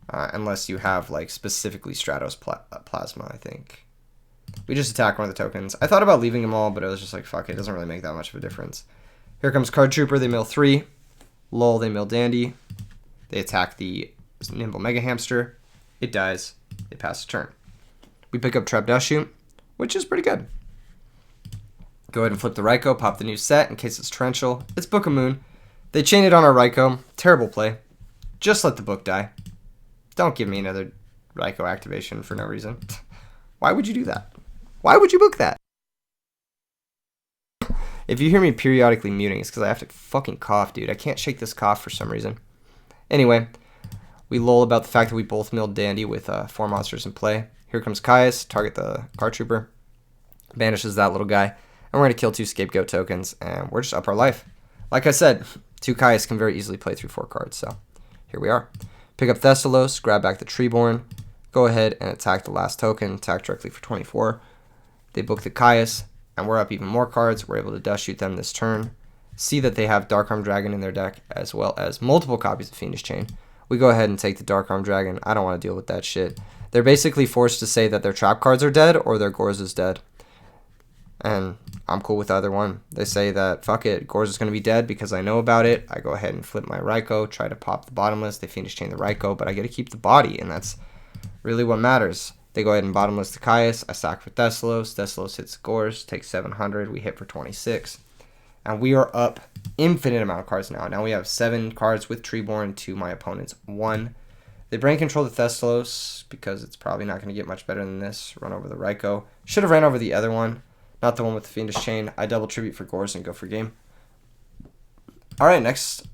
Unless you have like specifically Stratos Plasma, I think. We just attack one of the tokens. I thought about leaving them all, but it was just like, fuck it. It doesn't really make that much of a difference. Here comes Card Trooper. They mill 3. Lol, they mill Dandy. They attack the Nimble Mega Hamster. It dies. They pass the turn. We pick up Trapdashu, which is pretty good. Go ahead and flip the Raikou, pop the new set in case it's Torrential. It's Book of Moon. They chain it on our Raikou. Terrible play. Just let the book die. Don't give me another Raikou activation for no reason. Why would you do that? Why would you book that? If you hear me periodically muting, it's because I have to fucking cough, dude. I can't shake this cough for some reason. Anyway, we lull about the fact that we both milled Dandy with 4 monsters in play. Here comes Caius, target the Card Trooper. Banishes that little guy. And we're going to kill 2 Scapegoat tokens, and we're just up our life. Like I said, 2 Caius can very easily play through 4 cards, so here we are. Pick up Thestalos, grab back the Treeborn, go ahead and attack the last token, attack directly for 24. They book the Caius, and we're up even more cards. We're able to dust shoot them this turn. See that they have Dark Arm Dragon in their deck, as well as multiple copies of Fiendish Chain. We go ahead and take the Dark Arm Dragon. I don't want to deal with that shit. They're basically forced to say that their trap cards are dead or their Gorz is dead. And I'm cool with either one. They say that, fuck it, Gorz is going to be dead because I know about it. I go ahead and flip my Raikou, try to pop the bottomless. They Fiendish Chain the Raikou, but I get to keep the body, and that's really what matters. They go ahead and bottomless the Caius. I sack for Thestalos. Thestalos hits Gorz, takes 700. We hit for 26. And we are up infinite amount of cards now. Now we have 7 cards with Treeborn to my opponent's 1. They brain control the Thestalos because it's probably not going to get much better than this. Run over the Ryko. Should have ran over the other one, not the one with the Fiendish Chain. I double tribute for Gores and go for game. All right, next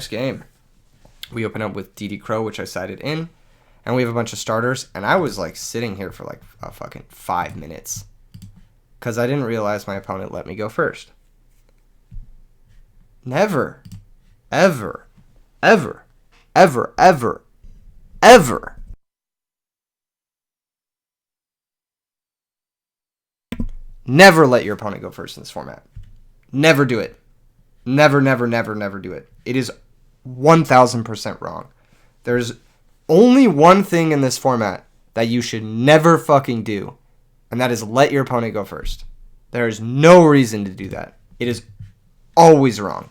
game. We open up with DD Crow, which I sided in, and we have a bunch of starters. And I was like sitting here for like a fucking 5 minutes because I didn't realize my opponent let me go first. Never, ever, ever, ever, ever, ever. Never let your opponent go first in this format. Never do it. Never, never, never, never do it. It is 1000% wrong. There's only one thing in this format that you should never fucking do, and that is let your opponent go first. There is no reason to do that. It is always wrong.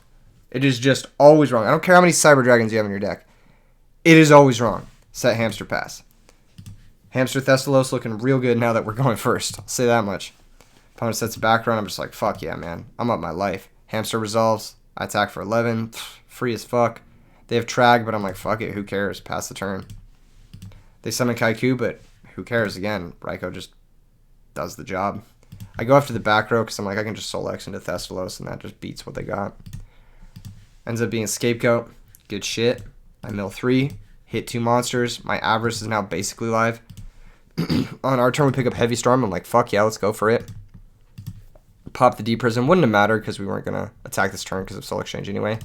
It is just always wrong. I don't care how many Cyber Dragons you have in your deck. It is always wrong. Set Hamster pass. Hamster Thestalos looking real good now that we're going first. I'll say that much. Opponent sets a background. I'm just like, fuck yeah, man. I'm up my life. Hamster resolves. I attack for 11. Free as fuck. They have Trag, but I'm like, fuck it. Who cares? Pass the turn. They summon Kaiku, but who cares? Again, Ryko just does the job. I go after the back row because I'm like, I can just Soul X into Thestalos, and that just beats what they got. Ends up being a Scapegoat. Good shit. I mill 3. Hit 2 monsters. My Avarice is now basically live. On our turn, we pick up Heavy Storm. I'm like, fuck yeah, let's go for it. Pop the D Prism. Wouldn't have mattered because we weren't going to attack this turn because of Soul Exchange anyway.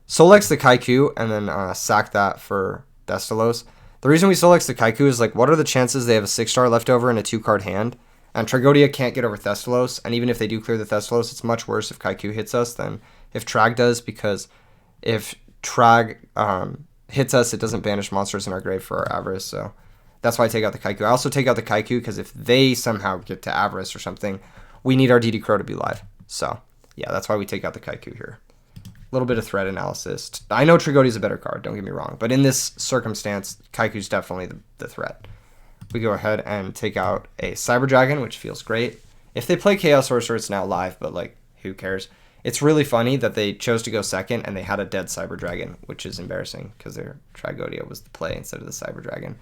Soul X the Kaiku and then sack that for Thestalos. The reason we Soul X the Kaiku is like, what are the chances they have a 6-star left over in a 2-card hand? And Tragodia can't get over Thestalos. And even if they do clear the Thestalos, it's much worse if Kaiku hits us than if Trag does, because if Trag hits us, it doesn't banish monsters in our grave for our Avarice. So that's why I take out the Kaiku. I also take out the Kaiku because if they somehow get to Avarice or something, we need our DD Crow to be live. So yeah, that's why we take out the Kaiku here. A little bit of threat analysis. I know Tragodia is a better card, don't get me wrong. But in this circumstance, Kaiku's definitely the threat. We go ahead and take out a Cyber Dragon, which feels great. If they play Chaos Sorcerer, it's now live, but like, who cares? It's really funny that they chose to go second and they had a dead Cyber Dragon, which is embarrassing because their Tragodia was the play instead of the Cyber Dragon.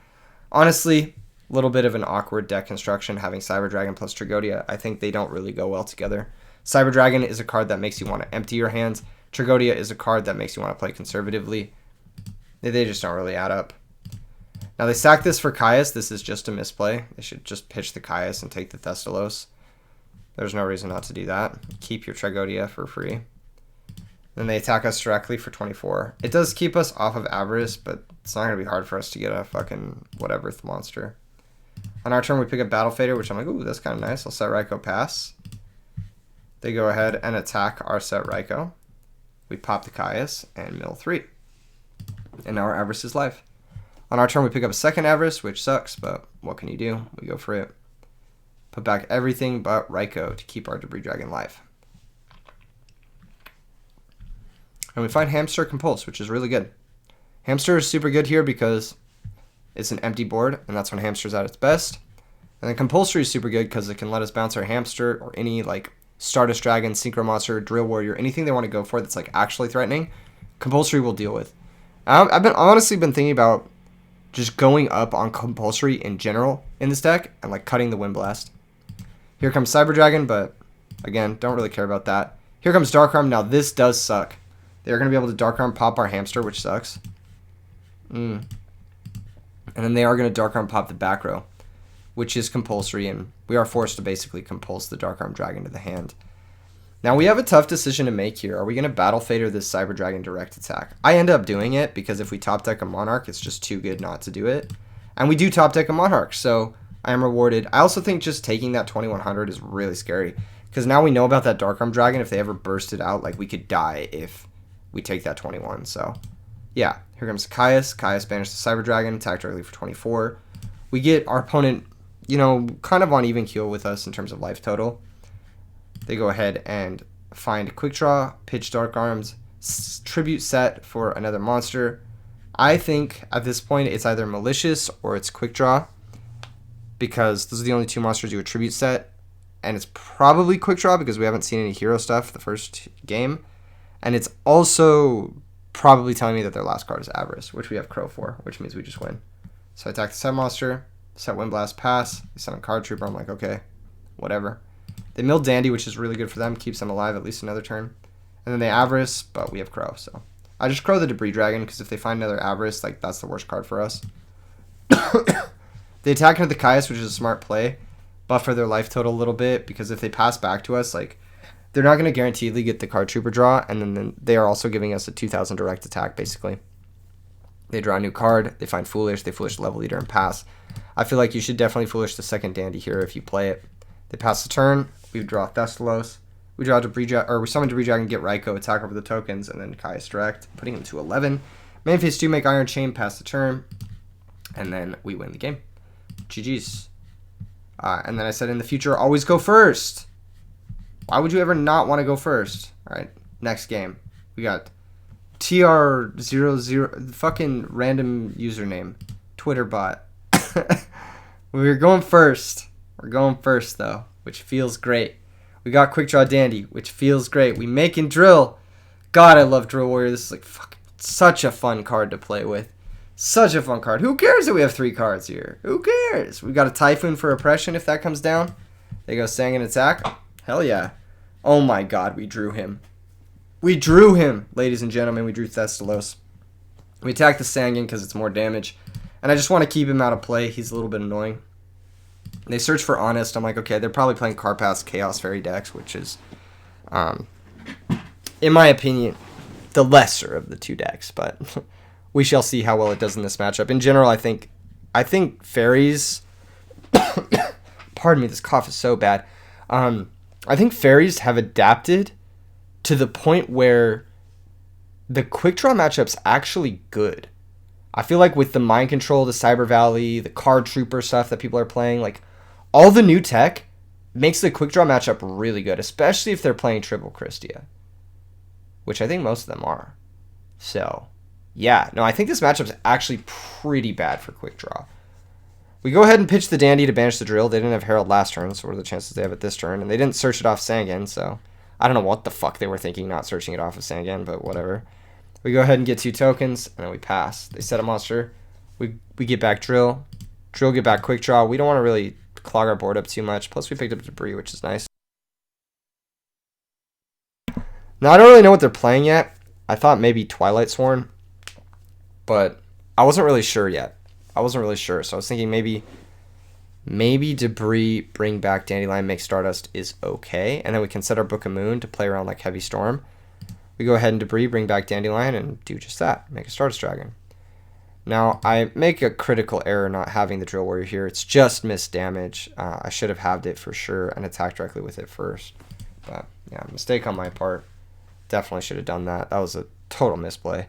Honestly, a little bit of an awkward deck construction having Cyber Dragon plus Tragodia. I think they don't really go well together. Cyber Dragon is a card that makes you want to empty your hands. Tragodia is a card that makes you want to play conservatively. They just don't really add up. Now they sack this for Caius. This is just a misplay. They should just pitch the Caius and take the Thestalos. There's no reason not to do that. Keep your Tragodia for free. Then they attack us directly for 24. It does keep us off of Avarice, but it's not going to be hard for us to get a fucking whatever monster. On our turn, we pick up Battle Fader, which I'm like, ooh, that's kind of nice. I'll set Ryko pass. They go ahead and attack our set Ryko. We pop the Caius and mill 3. And now our Avarice is live. On our turn, we pick up a second Avarice, which sucks, but what can you do? We go for it. Put back everything but Ryko to keep our Debris Dragon live. And we find Hamster Compulse, which is really good. Hamster is super good here because it's an empty board, and that's when Hamster's at its best. And then Compulsory is super good because it can let us bounce our Hamster or any like Stardust Dragon, Synchro Monster, Drill Warrior, anything they want to go for that's like actually threatening, Compulsory will deal with. I've honestly been thinking about just going up on Compulsory in general in this deck and like cutting the Wind Blast. Here comes Cyber Dragon, but again, don't really care about that. Here comes Dark Arm. Now this does suck. They're going to be able to Dark Arm pop our Hamster, which sucks. And then they are going to Dark Arm pop the back row, which is Compulsory, and we are forced to basically compulse the Dark Arm Dragon to the hand. Now we have a tough decision to make here. Are we going to Battle Fader this Cyber Dragon direct attack? I end up doing it because if we top deck a Monarch, it's just too good not to do it. And we do top deck a Monarch, so I am rewarded. I also think just taking that 2100 is really scary because now we know about that Dark Arm Dragon. If they ever burst it out, like we could die if we take that 21. So yeah, here comes Caius. Caius banished the Cyber Dragon, attacked directly for 24. We get our opponent, you know, kind of on even keel with us in terms of life total. They go ahead and find Quick Draw, pitch Dark Arms, tribute set for another monster. I think at this point it's either Malicious or it's Quick Draw because those are the only two monsters you would tribute set. And it's probably Quick Draw because we haven't seen any hero stuff the first game. And it's also probably telling me that their last card is Avarice, which we have Crow for, which means we just win. So I attack the set monster, set Wind Blast, pass. They send a Card Trooper. I'm like, okay, whatever. They mill Dandy, which is really good for them, keeps them alive at least another turn. And then they Avarice, but we have Crow, so I just Crow the Debris Dragon because if they find another Avarice, like that's the worst card for us. They attack into the Caius, which is a smart play, buffer their life total a little bit because if they pass back to us, like they're not going to guaranteedly get the Card Trooper draw, and then they are also giving us a 2,000 direct attack basically. They draw a new card, they find Foolish, they Foolish Level Leader and pass. I feel like you should definitely Foolish the second Dandy here if you play it. They pass the turn, we draw Thestalos, we draw Debris Dragon, or we summon Debris Dragon, get Raikou, attack over the tokens, and then Caius direct, putting him to 11. Main phase 2, make Iron Chain, pass the turn, and then we win the game. GG's. And then I said in the future, always go first. Why would you ever not want to go first? All right, next game. We got TR00, fucking random username, Twitter bot. We're going first. We're going first, though, which feels great. We got Quick Draw Dandy, which feels great. We making Drill. God, I love Drill Warrior. This is like fucking such a fun card to play with. Such a fun card. Who cares that we have 3 cards here? Who cares? We got a Typhoon for Oppression if that comes down. They go Sangan attack. Hell yeah. Oh my god, we drew him. We drew him, ladies and gentlemen. We drew Thestalos. We attack the Sangan because it's more damage. And I just want to keep him out of play. He's a little bit annoying. They search for Honest. I'm like, okay, they're probably playing Carpath's Chaos Fairy decks, which is, in my opinion, the lesser of the 2 decks. But we shall see how well it does in this matchup. In general, I think Fairies... Pardon me, this cough is so bad. I think Fairies have adapted to the point where the Quick Draw matchup's actually good. I feel like with the Mind Control, the Cyber Valley, the Card Trooper stuff that people are playing, like all the new tech makes the Quick Draw matchup really good, especially if they're playing Triple Christia, which I think most of them are. So, yeah, no, I think this matchup's actually pretty bad for Quick Draw. We go ahead and pitch the Dandy to banish the Drill. They didn't have Herald last turn, so what are the chances they have it this turn? And they didn't search it off Sangan, so I don't know what the fuck they were thinking not searching it off of Sangan, but whatever. We go ahead and get 2 tokens, and then we pass. They set a monster. We get back Drill. Drill get back Quick Draw. We don't want to really clog our board up too much. Plus, we picked up Debris, which is nice. Now, I don't really know what they're playing yet. I thought maybe Twilight Sworn, but I wasn't really sure yet. So I was thinking maybe Debris, bring back Dandelion, make Stardust is okay. And then we can set our Book of Moon to play around like Heavy Storm. We go ahead and Debris, bring back Dandelion, and do just that. Make a Stardust Dragon. Now, I make a critical error not having the Drill Warrior here. It's just missed damage. I should have halved it for sure and attacked directly with it first. But, yeah, mistake on my part. Definitely should have done that. That was a total misplay.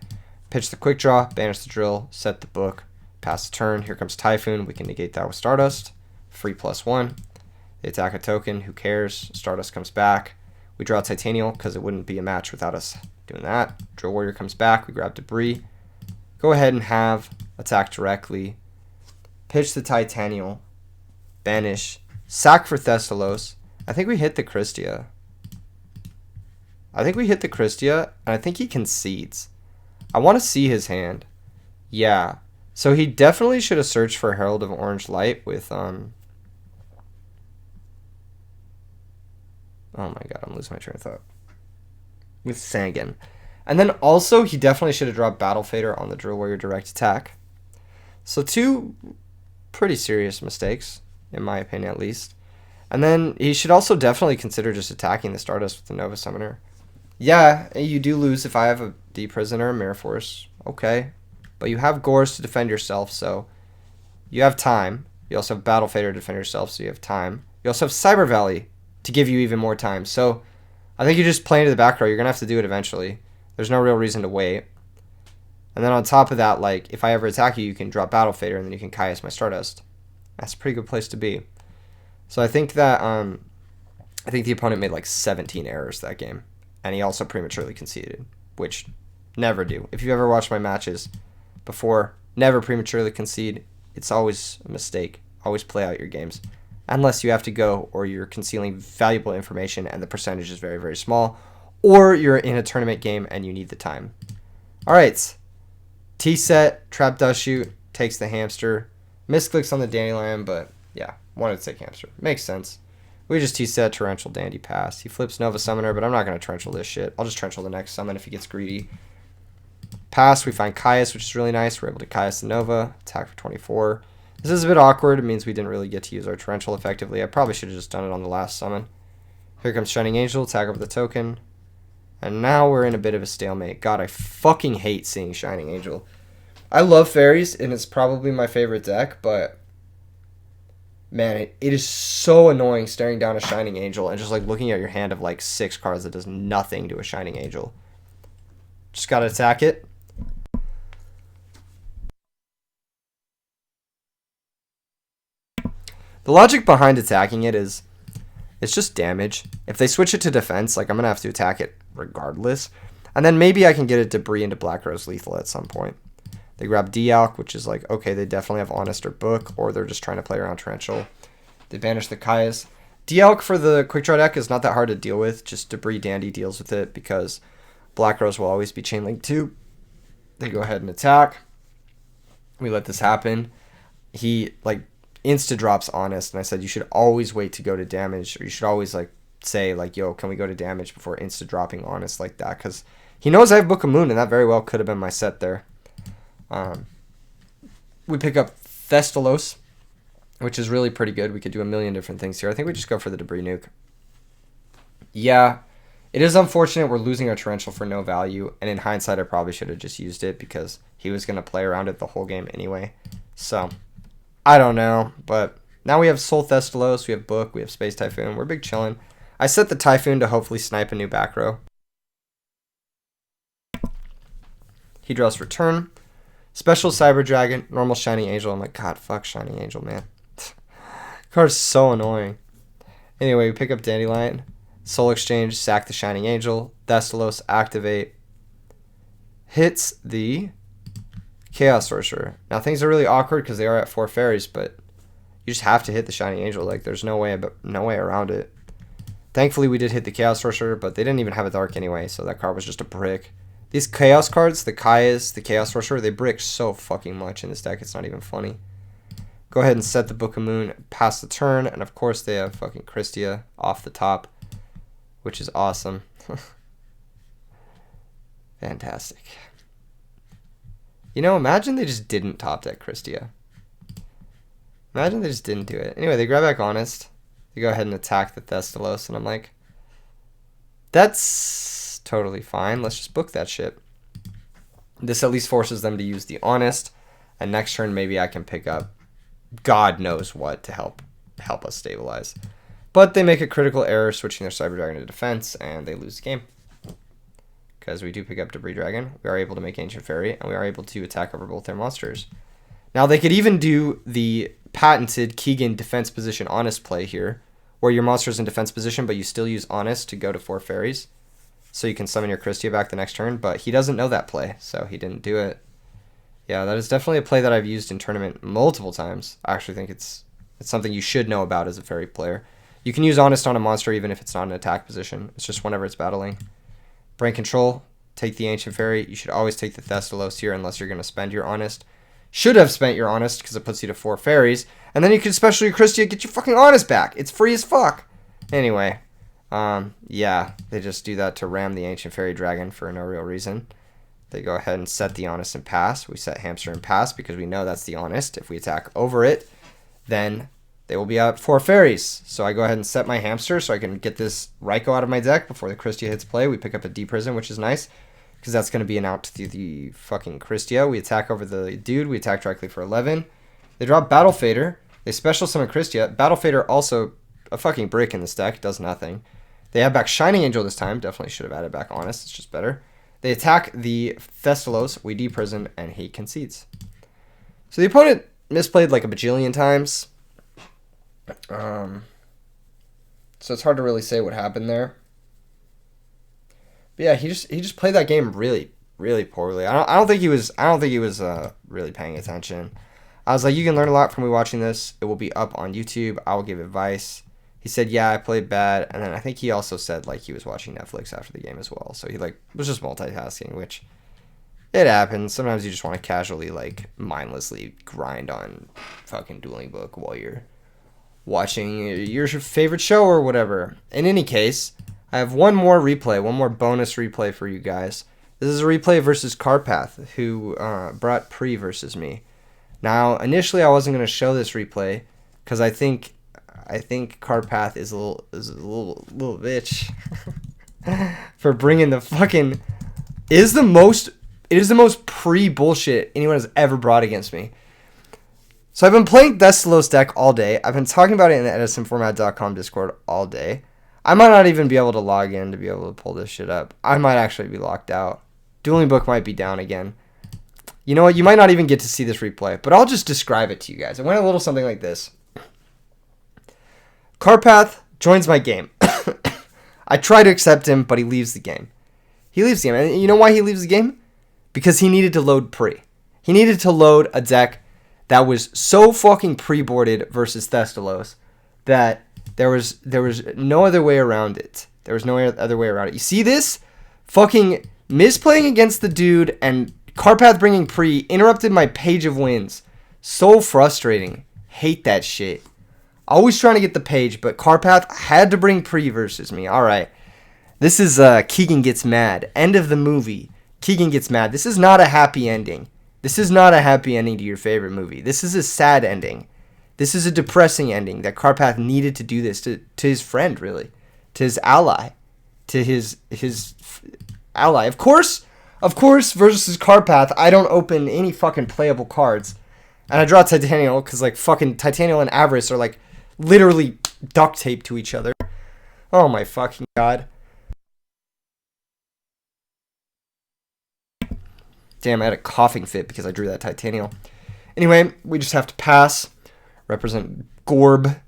Pitch the Quick Draw, banish the Drill, set the book, pass the turn. Here comes Typhoon. We can negate that with Stardust. Free +1. They attack a token. Who cares? Stardust comes back. We draw Titanial because it wouldn't be a match without us doing that. Drill Warrior comes back. We grab Debris. Go ahead and have attack directly. Pitch the Titanial. Banish. Sack for Thestalos. I think we hit the Christia. And I think he concedes. I want to see his hand. Yeah. So he definitely should have searched for Herald of Orange Light with, oh my god, I'm losing my train of thought. With Sangan. And then also, he definitely should have dropped Battle Fader on the Drill Warrior direct attack. So 2 pretty serious mistakes, in my opinion at least. And then he should also definitely consider just attacking the Stardust with the Nova Summoner. Yeah, you do lose if I have a D Prisoner, Mirror Force. Okay. But you have Gores to defend yourself, so you have time. You also have Battle Fader to defend yourself, so you have time. You also have Cyber Valley to give you even more time. So I think you're just playing to the back row. You're going to have to do it eventually. There's no real reason to wait. And then on top of that, like, if I ever attack you, you can drop Battle Fader, and then you can Caius my Stardust. That's a pretty good place to be. So I think that, I think the opponent made like 17 errors that game. And he also prematurely conceded, which never do. If you ever watched my matches before, never prematurely concede. It's always a mistake. Always play out your games. Unless you have to go, or you're concealing valuable information and the percentage is very, very small, or you're in a tournament game and you need the time. Alright. T-set, trap dust shoot, takes the hamster. Misclicks on the dandelion, but yeah, wanted to take hamster. Makes sense. We just T-set, torrential dandy pass. He flips Nova Summoner, but I'm not going to torrential this shit. I'll just torrential the next summon if he gets greedy. Pass, we find Caius, which is really nice. We're able to Caius the Nova, attack for 24. This is a bit awkward. It means we didn't really get to use our torrential effectively. I probably should have just done it on the last summon. Here comes Shining Angel, attack over the token. And now we're in a bit of a stalemate. God, I fucking hate seeing Shining Angel. I love fairies, and it's probably my favorite deck, but man, it is so annoying staring down a Shining Angel and just like looking at your hand of like 6 cards that does nothing to a Shining Angel. Just gotta attack it. The logic behind attacking it is it's just damage. If they switch it to defense, like I'm gonna have to attack it regardless. And then maybe I can get a debris into Black Rose lethal at some point. They grab Dialk, which is like, okay, they definitely have Honest or Book, or they're just trying to play around Torrential. They banish the Caius. Dialk for the Quick Draw deck is not that hard to deal with. Just Debris Dandy deals with it because Black Rose will always be Chain Link 2. They go ahead and attack. We let this happen. He like insta drops Honest, and I said you should always wait to go to damage, or you should always like say like, yo, can we go to damage before insta dropping Honest like that, because he knows I have Book of Moon, and that very well could have been my set there. We pick up Thestalos, which is really pretty good. We could do a million different things here. I think we just go for the Debris Nuke. Yeah, it is unfortunate we're losing our Torrential for no value, and in hindsight I probably should have just used it because he was going to play around it the whole game anyway. So, I don't know, but now we have Soul Thestalos, we have Book, we have Space Typhoon. We're big chillin'. I set the Typhoon to hopefully snipe a new back row. He draws return. Special Cyber Dragon, normal Shining Angel. I'm like, God, fuck Shining Angel, man. Card's so annoying. Anyway, we pick up Dandelion. Soul Exchange, sack the Shining Angel. Thestalos, activate. Hits the Chaos Sorcerer. Now, things are really awkward because they are at 4 fairies, but you just have to hit the Shining Angel. Like, there's no way around it. Thankfully, we did hit the Chaos Sorcerer, but they didn't even have a Dark anyway, so that card was just a brick. These Chaos cards, the Caius, the Chaos Sorcerer, they brick so fucking much in this deck, it's not even funny. Go ahead and set the Book of Moon, pass the turn, and of course they have fucking Christia off the top, which is awesome. Fantastic. You know, imagine they just didn't top deck Christia. Imagine they just didn't do it. Anyway, they grab back Honest. They go ahead and attack the Thestalos, and I'm like, that's totally fine. Let's just book that shit. This at least forces them to use the Honest, and next turn maybe I can pick up God knows what to help us stabilize. But they make a critical error switching their Cyber Dragon to defense, and they lose the game. Because we do pick up Debris Dragon, we are able to make Ancient Fairy, and we are able to attack over both their monsters. Now they could even do the patented Keegan defense position Honest play here, where your monster's in defense position, but you still use Honest to go to 4 fairies. So you can summon your Christia back the next turn, but he doesn't know that play, so he didn't do it. Yeah, that is definitely a play that I've used in tournament multiple times. I actually think it's something you should know about as a fairy player. You can use Honest on a monster even if it's not in attack position. It's just whenever it's battling. Brain Control, take the Ancient Fairy. You should always take the Thestalos here unless you're going to spend your Honest. Should have spent your Honest because it puts you to 4 fairies. And then you can special your Christia, get your fucking Honest back. It's free as fuck. Anyway, yeah, they just do that to ram the Ancient Fairy Dragon for no real reason. They go ahead and set the Honest and pass. We set Hamster and pass because we know that's the Honest. If we attack over it, then they will be out 4 fairies. So I go ahead and set my Hamster so I can get this Raikou out of my deck before the Christia hits play. We pick up a D-Prison, which is nice because that's going to be an out to the fucking Christia. We attack over the dude. We attack directly for 11. They drop Battle Fader. They special summon Christia. Battle Fader also a fucking brick in this deck. Does nothing. They have back Shining Angel this time. Definitely should have added back Honest. It's just better. They attack the Thestalos. We D-Prison, and he concedes. So the opponent misplayed like a bajillion times. So it's hard to really say what happened there. But yeah, he just played that game really, really poorly. I don't think he was really paying attention. I was like, you can learn a lot from me watching this. It will be up on YouTube. I will give advice. He said, yeah, I played bad. And then I think he also said like he was watching Netflix after the game as well. So he like was just multitasking, which It happens. Sometimes you just want to casually, like, mindlessly grind on fucking Dueling Book while you're watching your favorite show or whatever. In any case, I have one more bonus replay for you guys. This is a replay versus Carpath, who brought Pre versus me. Now, initially, I wasn't going to show this replay because I think Carpath is a little bitch for bringing the fucking. It is the most pre-bullshit anyone has ever brought against me. So I've been playing Thestalos deck all day. I've been talking about it in the edisonformat.com Discord all day. I might not even be able to log in to be able to pull this shit up. I might actually be locked out. Dueling Book might be down again. You know what? You might not even get to see this replay, but I'll just describe it to you guys. It went a little something like this. Carpath joins my game. I try to accept him, but he leaves the game. And you know why he leaves the game? Because he needed to load Pre. He needed to load a deck that was so fucking pre-boarded versus Thestalos that there was no other way around it. There was no other way around it. You see this? Fucking misplaying against the dude and Carpath bringing Pre interrupted my page of wins. So frustrating. Hate that shit. Always trying to get the page, but Carpath had to bring Pre versus me. Alright. This is Keegan Gets Mad. End of the movie. Keegan Gets Mad. This is not a happy ending. This is not a happy ending to your favorite movie. This is a sad ending. This is a depressing ending that Carpath needed to do this to his friend, really. To his ally. To his ally. Of course, versus Carpath, I don't open any fucking playable cards. And I draw Titanial because, like, fucking Titanial and Avarice are, like, literally duct taped to each other. Oh my fucking god. Damn, I had a coughing fit because I drew that Titanial. Anyway, we just have to pass. Represent Gorb.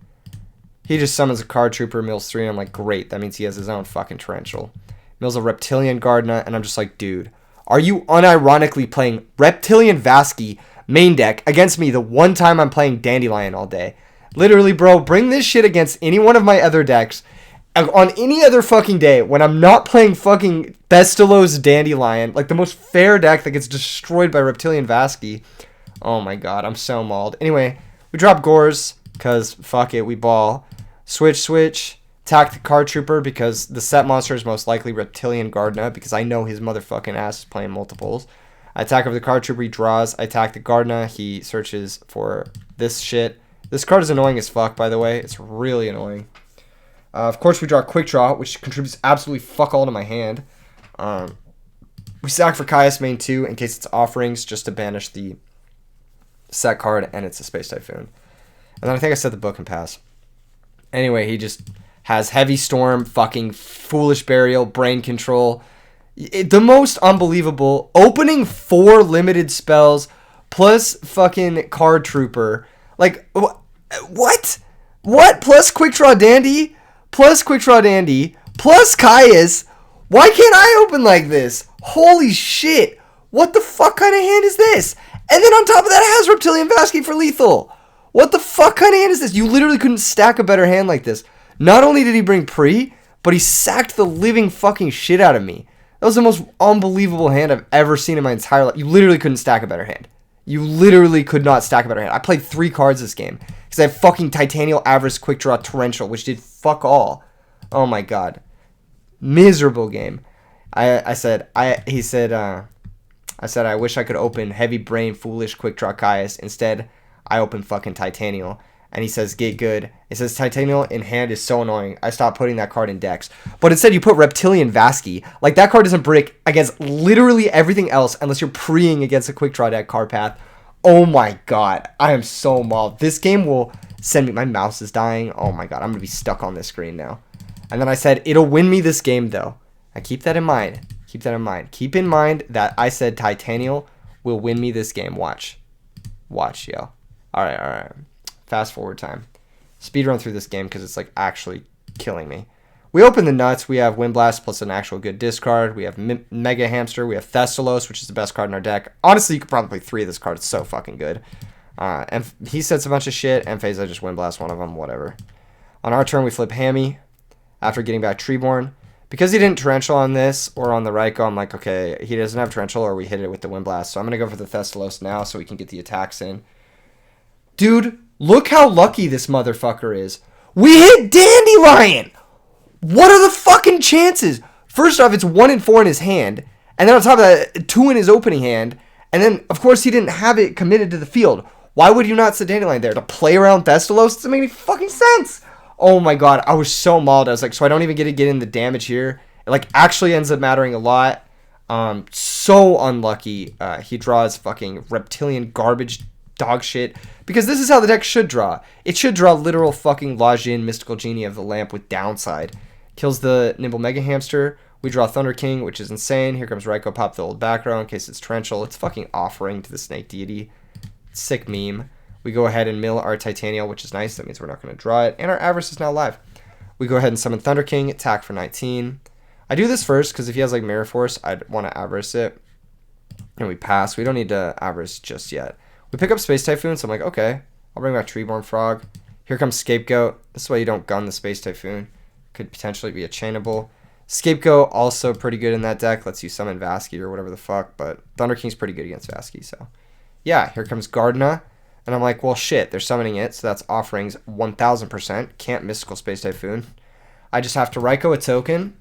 He just summons a card trooper, mills 3, and I'm like, great, that means he has his own fucking torrential. Mills a Reptilian Gardna, and I'm just like, dude, are you unironically playing Reptilian Vasky main deck against me the one time I'm playing Dandelion all day? Literally, bro, bring this shit against any one of my other decks on any other fucking day when I'm not playing fucking Thestalos Dandelion, like the most fair deck that gets destroyed by Reptilian Vasky. Oh my god, I'm so mauled. Anyway, we drop Gores, because fuck it, we ball. Switch, attack the card trooper, because the set monster is most likely Reptilian Gardna, because I know his motherfucking ass is playing multiples. I attack over the card trooper, he draws. I attack the Gardna, he searches for this shit. This card is annoying as fuck, by the way. It's really annoying. Of course, we draw a Quick Draw, which contributes absolutely fuck all to my hand. We sack for Caius main 2 in case it's offerings, just to banish the set card, and it's a Space Typhoon. And then I think I set the book and pass. Anyway, he just has Heavy Storm, fucking Foolish Burial, Brain Control. The most unbelievable. Opening 4 limited spells plus fucking Card Trooper. Like, what? What? Plus Quick Draw Dandy? Plus Quick Draw Dandy? Plus Caius? Why can't I open like this? Holy shit. What the fuck kind of hand is this? And then on top of that, it has Reptilian Vasky for lethal. What the fuck kind of hand is this? You literally couldn't stack a better hand like this. Not only did he bring Pre, but he sacked the living fucking shit out of me. That was the most unbelievable hand I've ever seen in my entire life. You literally couldn't stack a better hand. You literally could not stack a better hand. I played 3 cards this game because I have fucking Titanial, Avarice, Quick Draw, Torrential, which did fuck all. Oh my god. Miserable game. I said I wish I could open Heavy Brain, Foolish, Quick Draw, Caius. Instead, I opened fucking Titanial. And he says, get good. It says, Titanial in hand is so annoying. I stopped putting that card in decks. But instead, you put Reptilian Vasky. Like, that card doesn't brick against literally everything else unless you're preing against a Quick Draw deck card path. Oh my god. I am so mauled. This game will send me... My mouse is dying. Oh my god. I'm going to be stuck on this screen now. And then I said, it'll win me this game, though. Now, keep that in mind. Keep that in mind. Keep in mind that I said Titanial will win me this game. Watch. Watch, yo. Alright. Fast forward time. Speed run through this game because it's like actually killing me. We open the nuts. We have Windblast plus an actual good discard. We have Mega Hamster. We have Thestalos, which is the best card in our deck. Honestly, you could probably play 3 of this card. It's so fucking good. And he sets a bunch of shit. And Phase, I just Windblast one of them. Whatever. On our turn, we flip Hammy after getting back Treeborn. Because he didn't Torrential on this or on the Raikou, I'm like, okay, he doesn't have Torrential or we hit it with the Wind Blast. So I'm going to go for the Thestalos now so we can get the attacks in. Dude, look how lucky this motherfucker is. We hit Dandelion! What are the fucking chances? First off, it's 1 in 4 in his hand. And then on top of that, 2 in his opening hand. And then, of course, he didn't have it committed to the field. Why would you not set Dandelion there? To play around Thestalos? It doesn't make any fucking sense. Oh my god, I was so mauled. I was like, so I don't even get to get in the damage here. It like actually ends up mattering a lot. So unlucky. He draws fucking reptilian garbage dog shit. Because this is how the deck should draw. It should draw literal fucking Lajin, Mystical Genie of the Lamp with downside. Kills the Nimble Mega Hamster. We draw Thunder King, which is insane. Here comes Raikou, pop the old back row in case it's Torrential. It's fucking offering to the Snake Deity. Sick meme. We go ahead and mill our Titanial, which is nice. That means we're not going to draw it. And our Avarice is now live. We go ahead and summon Thunder King, attack for 19. I do this first because if he has like Mirror Force, I'd want to Avarice it. And we pass. We don't need to Avarice just yet. We pick up Space Typhoon, so I'm like, okay. I'll bring back Treeborn Frog. Here comes Scapegoat. This is why you don't gun the Space Typhoon. Could potentially be a chainable. Scapegoat also pretty good in that deck. Lets you summon Vasky or whatever the fuck. But Thunder King's pretty good against Vasky, so. Yeah, here comes Gardena. And I'm like, well, shit, they're summoning it, so that's offerings 1000%. Can't Mystical Space Typhoon. I just have to Raikou a token,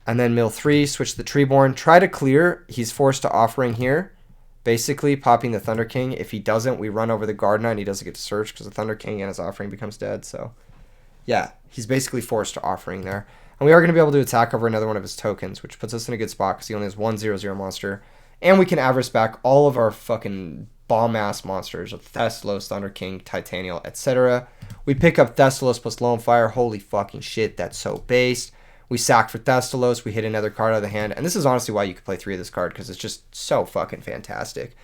and then mill 3, switch the Treeborn, try to clear. He's forced to offering here, basically popping the Thunder King. If he doesn't, we run over the Gardena, and he doesn't get to search because the Thunder King and his offering becomes dead. So, yeah, he's basically forced to offering there. And we are going to be able to attack over another one of his tokens, which puts us in a good spot because he only has one 0/0 monster. And we can Avarice back all of our fucking bomb-ass monsters of Thestalos, Thunder King, Titanial, etc. We pick up Thestalos plus Lone Fire. Holy fucking shit, that's so based. We sack for Thestalos. We hit another card out of the hand. And this is honestly why you could play 3 of this card, because it's just so fucking fantastic.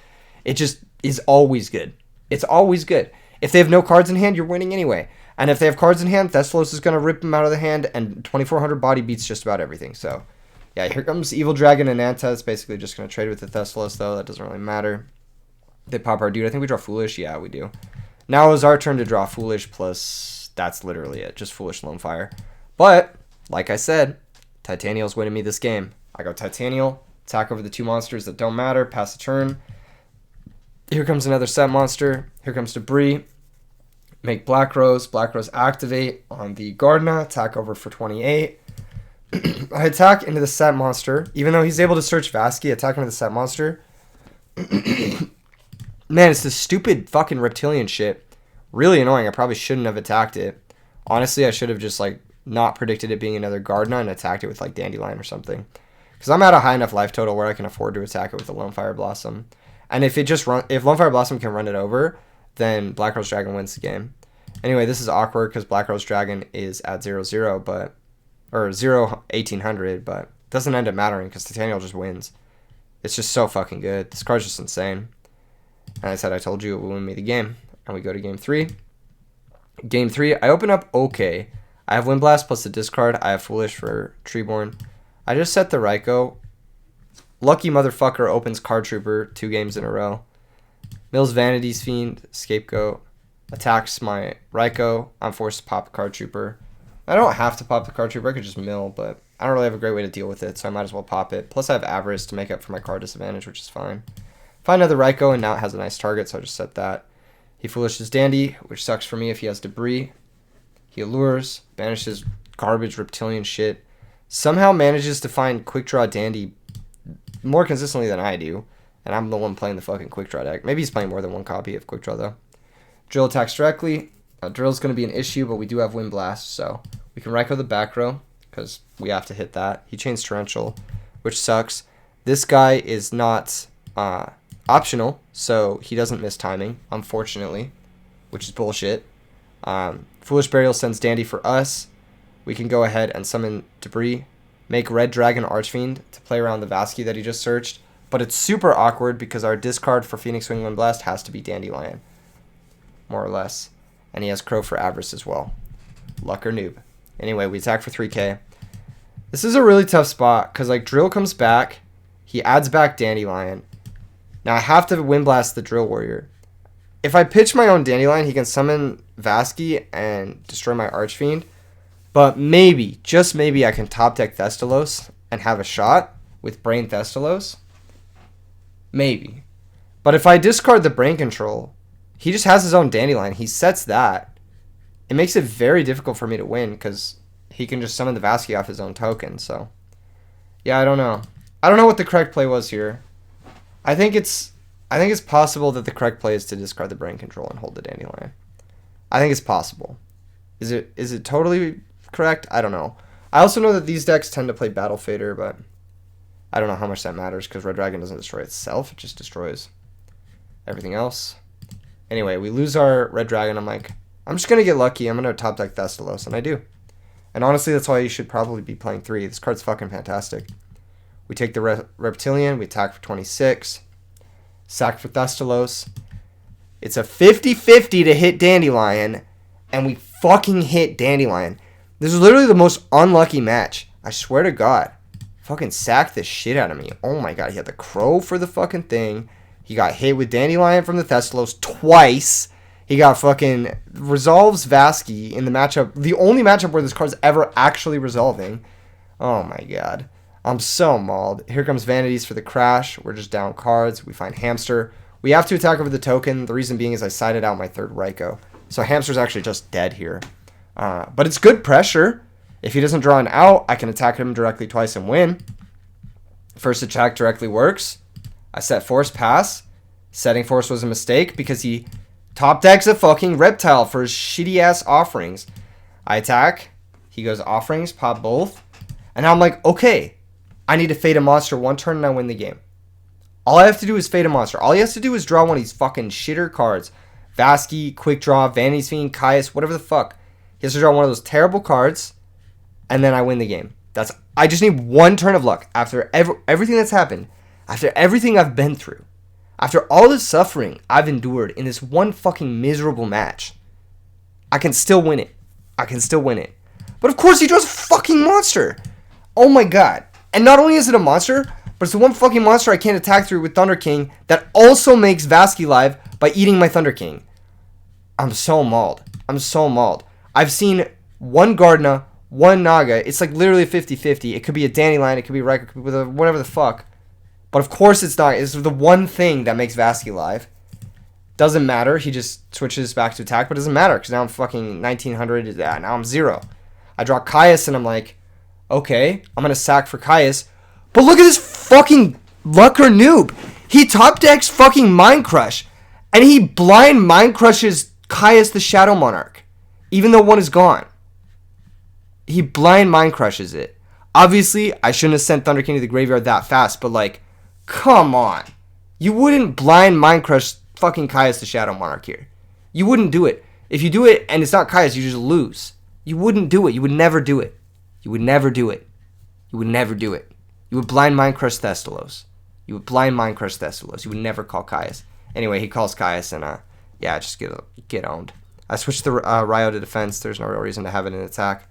It just is always good. It's always good. If they have no cards in hand, you're winning anyway. And if they have cards in hand, Thestalos is going to rip them out of the hand, and 2400 body beats just about everything. So, yeah, here comes Evil Dragon and Nanta. It's basically just going to trade with the Thestalos, though. That doesn't really matter. They pop our dude. I think we draw Foolish. Yeah, we do. Now it was our turn to draw Foolish, plus that's literally it. Just Foolish Lone Fire. But, like I said, Titanial's winning me this game. I go Titanial, attack over the 2 monsters that don't matter, pass the turn. Here comes another set monster. Here comes Debris. Make Black Rose. Black Rose activate on the Gardena. Attack over for 28. I attack into the set monster. Even though he's able to search Vasky, attack into the set monster. Man, it's this stupid fucking reptilian shit. Really annoying. I probably shouldn't have attacked it. Honestly, I should have just, like, not predicted it being another Gardena and attacked it with, like, Dandelion or something. Because I'm at a high enough life total where I can afford to attack it with a Lone Fire Blossom. And if Lone Fire Blossom can run it over, then Black Rose Dragon wins the game. Anyway, this is awkward because Black Rose Dragon is at 0/0, but... Or 0/1800, but... doesn't end up mattering because Titanial just wins. It's just so fucking good. This card's just insane. And I said I told you it will win me the game. And we go to game 3. Game 3, I open up okay. I have Wind Blast plus the discard. I have Foolish for Treeborn. I just set the Raikou. Lucky motherfucker opens Card Trooper 2 games in a row. Mills Vanity's Fiend, Scapegoat. Attacks my Raikou. I'm forced to pop Card Trooper. I don't have to pop the Card Trooper. I could just mill, but I don't really have a great way to deal with it, so I might as well pop it. Plus I have Avarice to make up for my card disadvantage, which is fine. Find another Raikou, and now it has a nice target, so I just set that. He Foolishes Dandy, which sucks for me if he has Debris. He Allures, banishes garbage reptilian shit. Somehow manages to find Quick Draw Dandy more consistently than I do, and I'm the one playing the fucking Quick Draw deck. Maybe he's playing more than one copy of Quick Draw, though. Drill attacks directly. Drill's going to be an issue, but we do have Wind Blast, so we can Raikou the back row, because we have to hit that. He chains Torrential, which sucks. This guy is not... optional, so he doesn't miss timing, unfortunately, which is bullshit. Foolish Burial sends Dandy for us. We can go ahead and summon Debris, make Red Dragon Archfiend to play around the Vasky that he just searched, but it's super awkward because our discard for Phoenix Wing Wind Blast has to be Dandelion, more or less, and he has Crow for Avarice as well. Luck or noob. Anyway, we attack for 3k. This is a really tough spot because like Drill comes back, he adds back Dandelion. Now I have to Wind Blast the Drill Warrior. If I pitch my own Dandelion, he can summon Vasky and destroy my Archfiend. But maybe, just maybe, I can top deck Thestalos and have a shot with Brain Thestalos. Maybe. But if I discard the Brain Control, he just has his own Dandelion. He sets that. It makes it very difficult for me to win because he can just summon the Vasky off his own token. So, yeah, I don't know. I don't know what the correct play was here. I think it's possible that the correct play is to discard the Brain Control and hold the Dandelion. I think it's possible. Is it totally correct? I don't know. I also know that these decks tend to play Battle Fader, but I don't know how much that matters because Red Dragon doesn't destroy itself. It just destroys everything else. Anyway, we lose our Red Dragon. I'm like, I'm just going to get lucky. I'm going to top deck Thestalos, and I do. And honestly, that's why you should probably be playing 3. This card's fucking fantastic. We take the Reptilian. We attack for 26. Sack for Thestalos. It's a 50-50 to hit Dandelion, and we fucking hit Dandelion. This is literally the most unlucky match. I swear to God. Fucking sacked the shit out of me. Oh my God, he had the Crow for the fucking thing. He got hit with Dandelion from the Thestalos twice. He got fucking resolves Vasky in the matchup. The only matchup where this card's ever actually resolving. Oh my God. I'm so mauled. Here comes Vanities for the crash. We're just down cards. We find Hamster. We have to attack over the token. The reason being is I sided out my third Raikou. So Hamster's actually just dead here. But it's good pressure. If he doesn't draw an out, I can attack him directly twice and win. First attack directly works. I set Force pass. Setting Force was a mistake because he top decks a fucking Reptile for his shitty ass offerings. I attack. He goes offerings, pop both. And now I'm like, okay, I need to fade a monster 1 turn and I win the game. All I have to do is fade a monster. All he has to do is draw one of these fucking shitter cards. Vasky, Quick Draw, Vanity's Fiend, Caius, whatever the fuck. He has to draw one of those terrible cards, and then I win the game. I just need 1 turn of luck. After everything that's happened, after everything I've been through, after all this suffering I've endured in this one fucking miserable match, I can still win it. I can still win it. But of course he draws a fucking monster. Oh my God. And not only is it a monster, but it's the one fucking monster I can't attack through with Thunder King that also makes Vasky live by eating my Thunder King. I'm so mauled. I'm so mauled. I've seen 1 Gardna, 1 Naga. It's like literally 50-50. It could be a Dandelion. It could be Raikou. It could be whatever the fuck. But of course it's not. It's the one thing that makes Vasky live. Doesn't matter. He just switches back to attack. But it doesn't matter because now I'm fucking 1900. Now I'm 0. I draw Caius and I'm like, okay, I'm going to sack for Caius. But look at this fucking lucker noob. He top decks fucking Mind Crush. And he blind Mind Crushes Caius the Shadow Monarch. Even though 1 is gone. He blind Mind Crushes it. Obviously, I shouldn't have sent Thunder King to the graveyard that fast. But like, come on. You wouldn't blind Mind Crush fucking Caius the Shadow Monarch here. You wouldn't do it. If you do it and it's not Caius, you just lose. You wouldn't do it. You would never do it. You would never do it. You would never do it. You would blind Mind Crush Thestalos. You would blind Mind Crush Thestalos. You would never call Caius. Anyway, he calls Caius and yeah, just get owned. I switched the Ryo to defense. There's no real reason to have it in attack.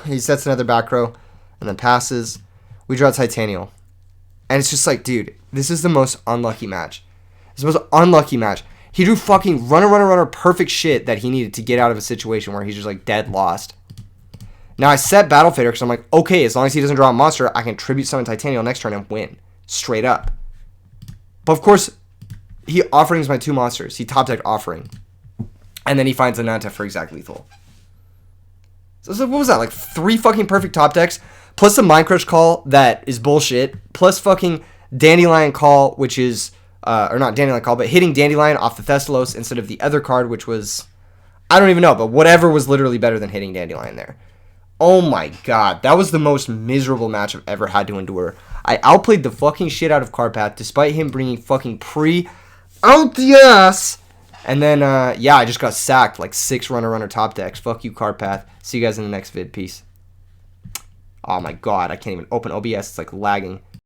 He sets another back row and then passes. We draw Titanial. And it's just like, dude, this is the most unlucky match. It's the most unlucky match. He drew fucking runner, perfect shit that he needed to get out of a situation where he's just like dead lost. Now I set Battle Fader because I'm like, okay, as long as he doesn't draw a monster, I can tribute summon Titanial next turn and win. Straight up. But of course, he offerings my 2 monsters. He top decked offering. And then he finds Ananta for exact lethal. So what was that? Like 3 fucking perfect top decks, plus the Mind Crush call that is bullshit, plus fucking Dandelion call, which is, or not Dandelion call, but hitting Dandelion off the Thestalos instead of the other card, which was, I don't even know, but whatever was literally better than hitting Dandelion there. Oh my God, that was the most miserable match I've ever had to endure. I outplayed the fucking shit out of Carpath despite him bringing fucking out the ass. And then, yeah, I just got sacked like 6 runner top decks. Fuck you, Carpath. See you guys in the next vid. Peace. Oh my God, I can't even open OBS. It's like lagging.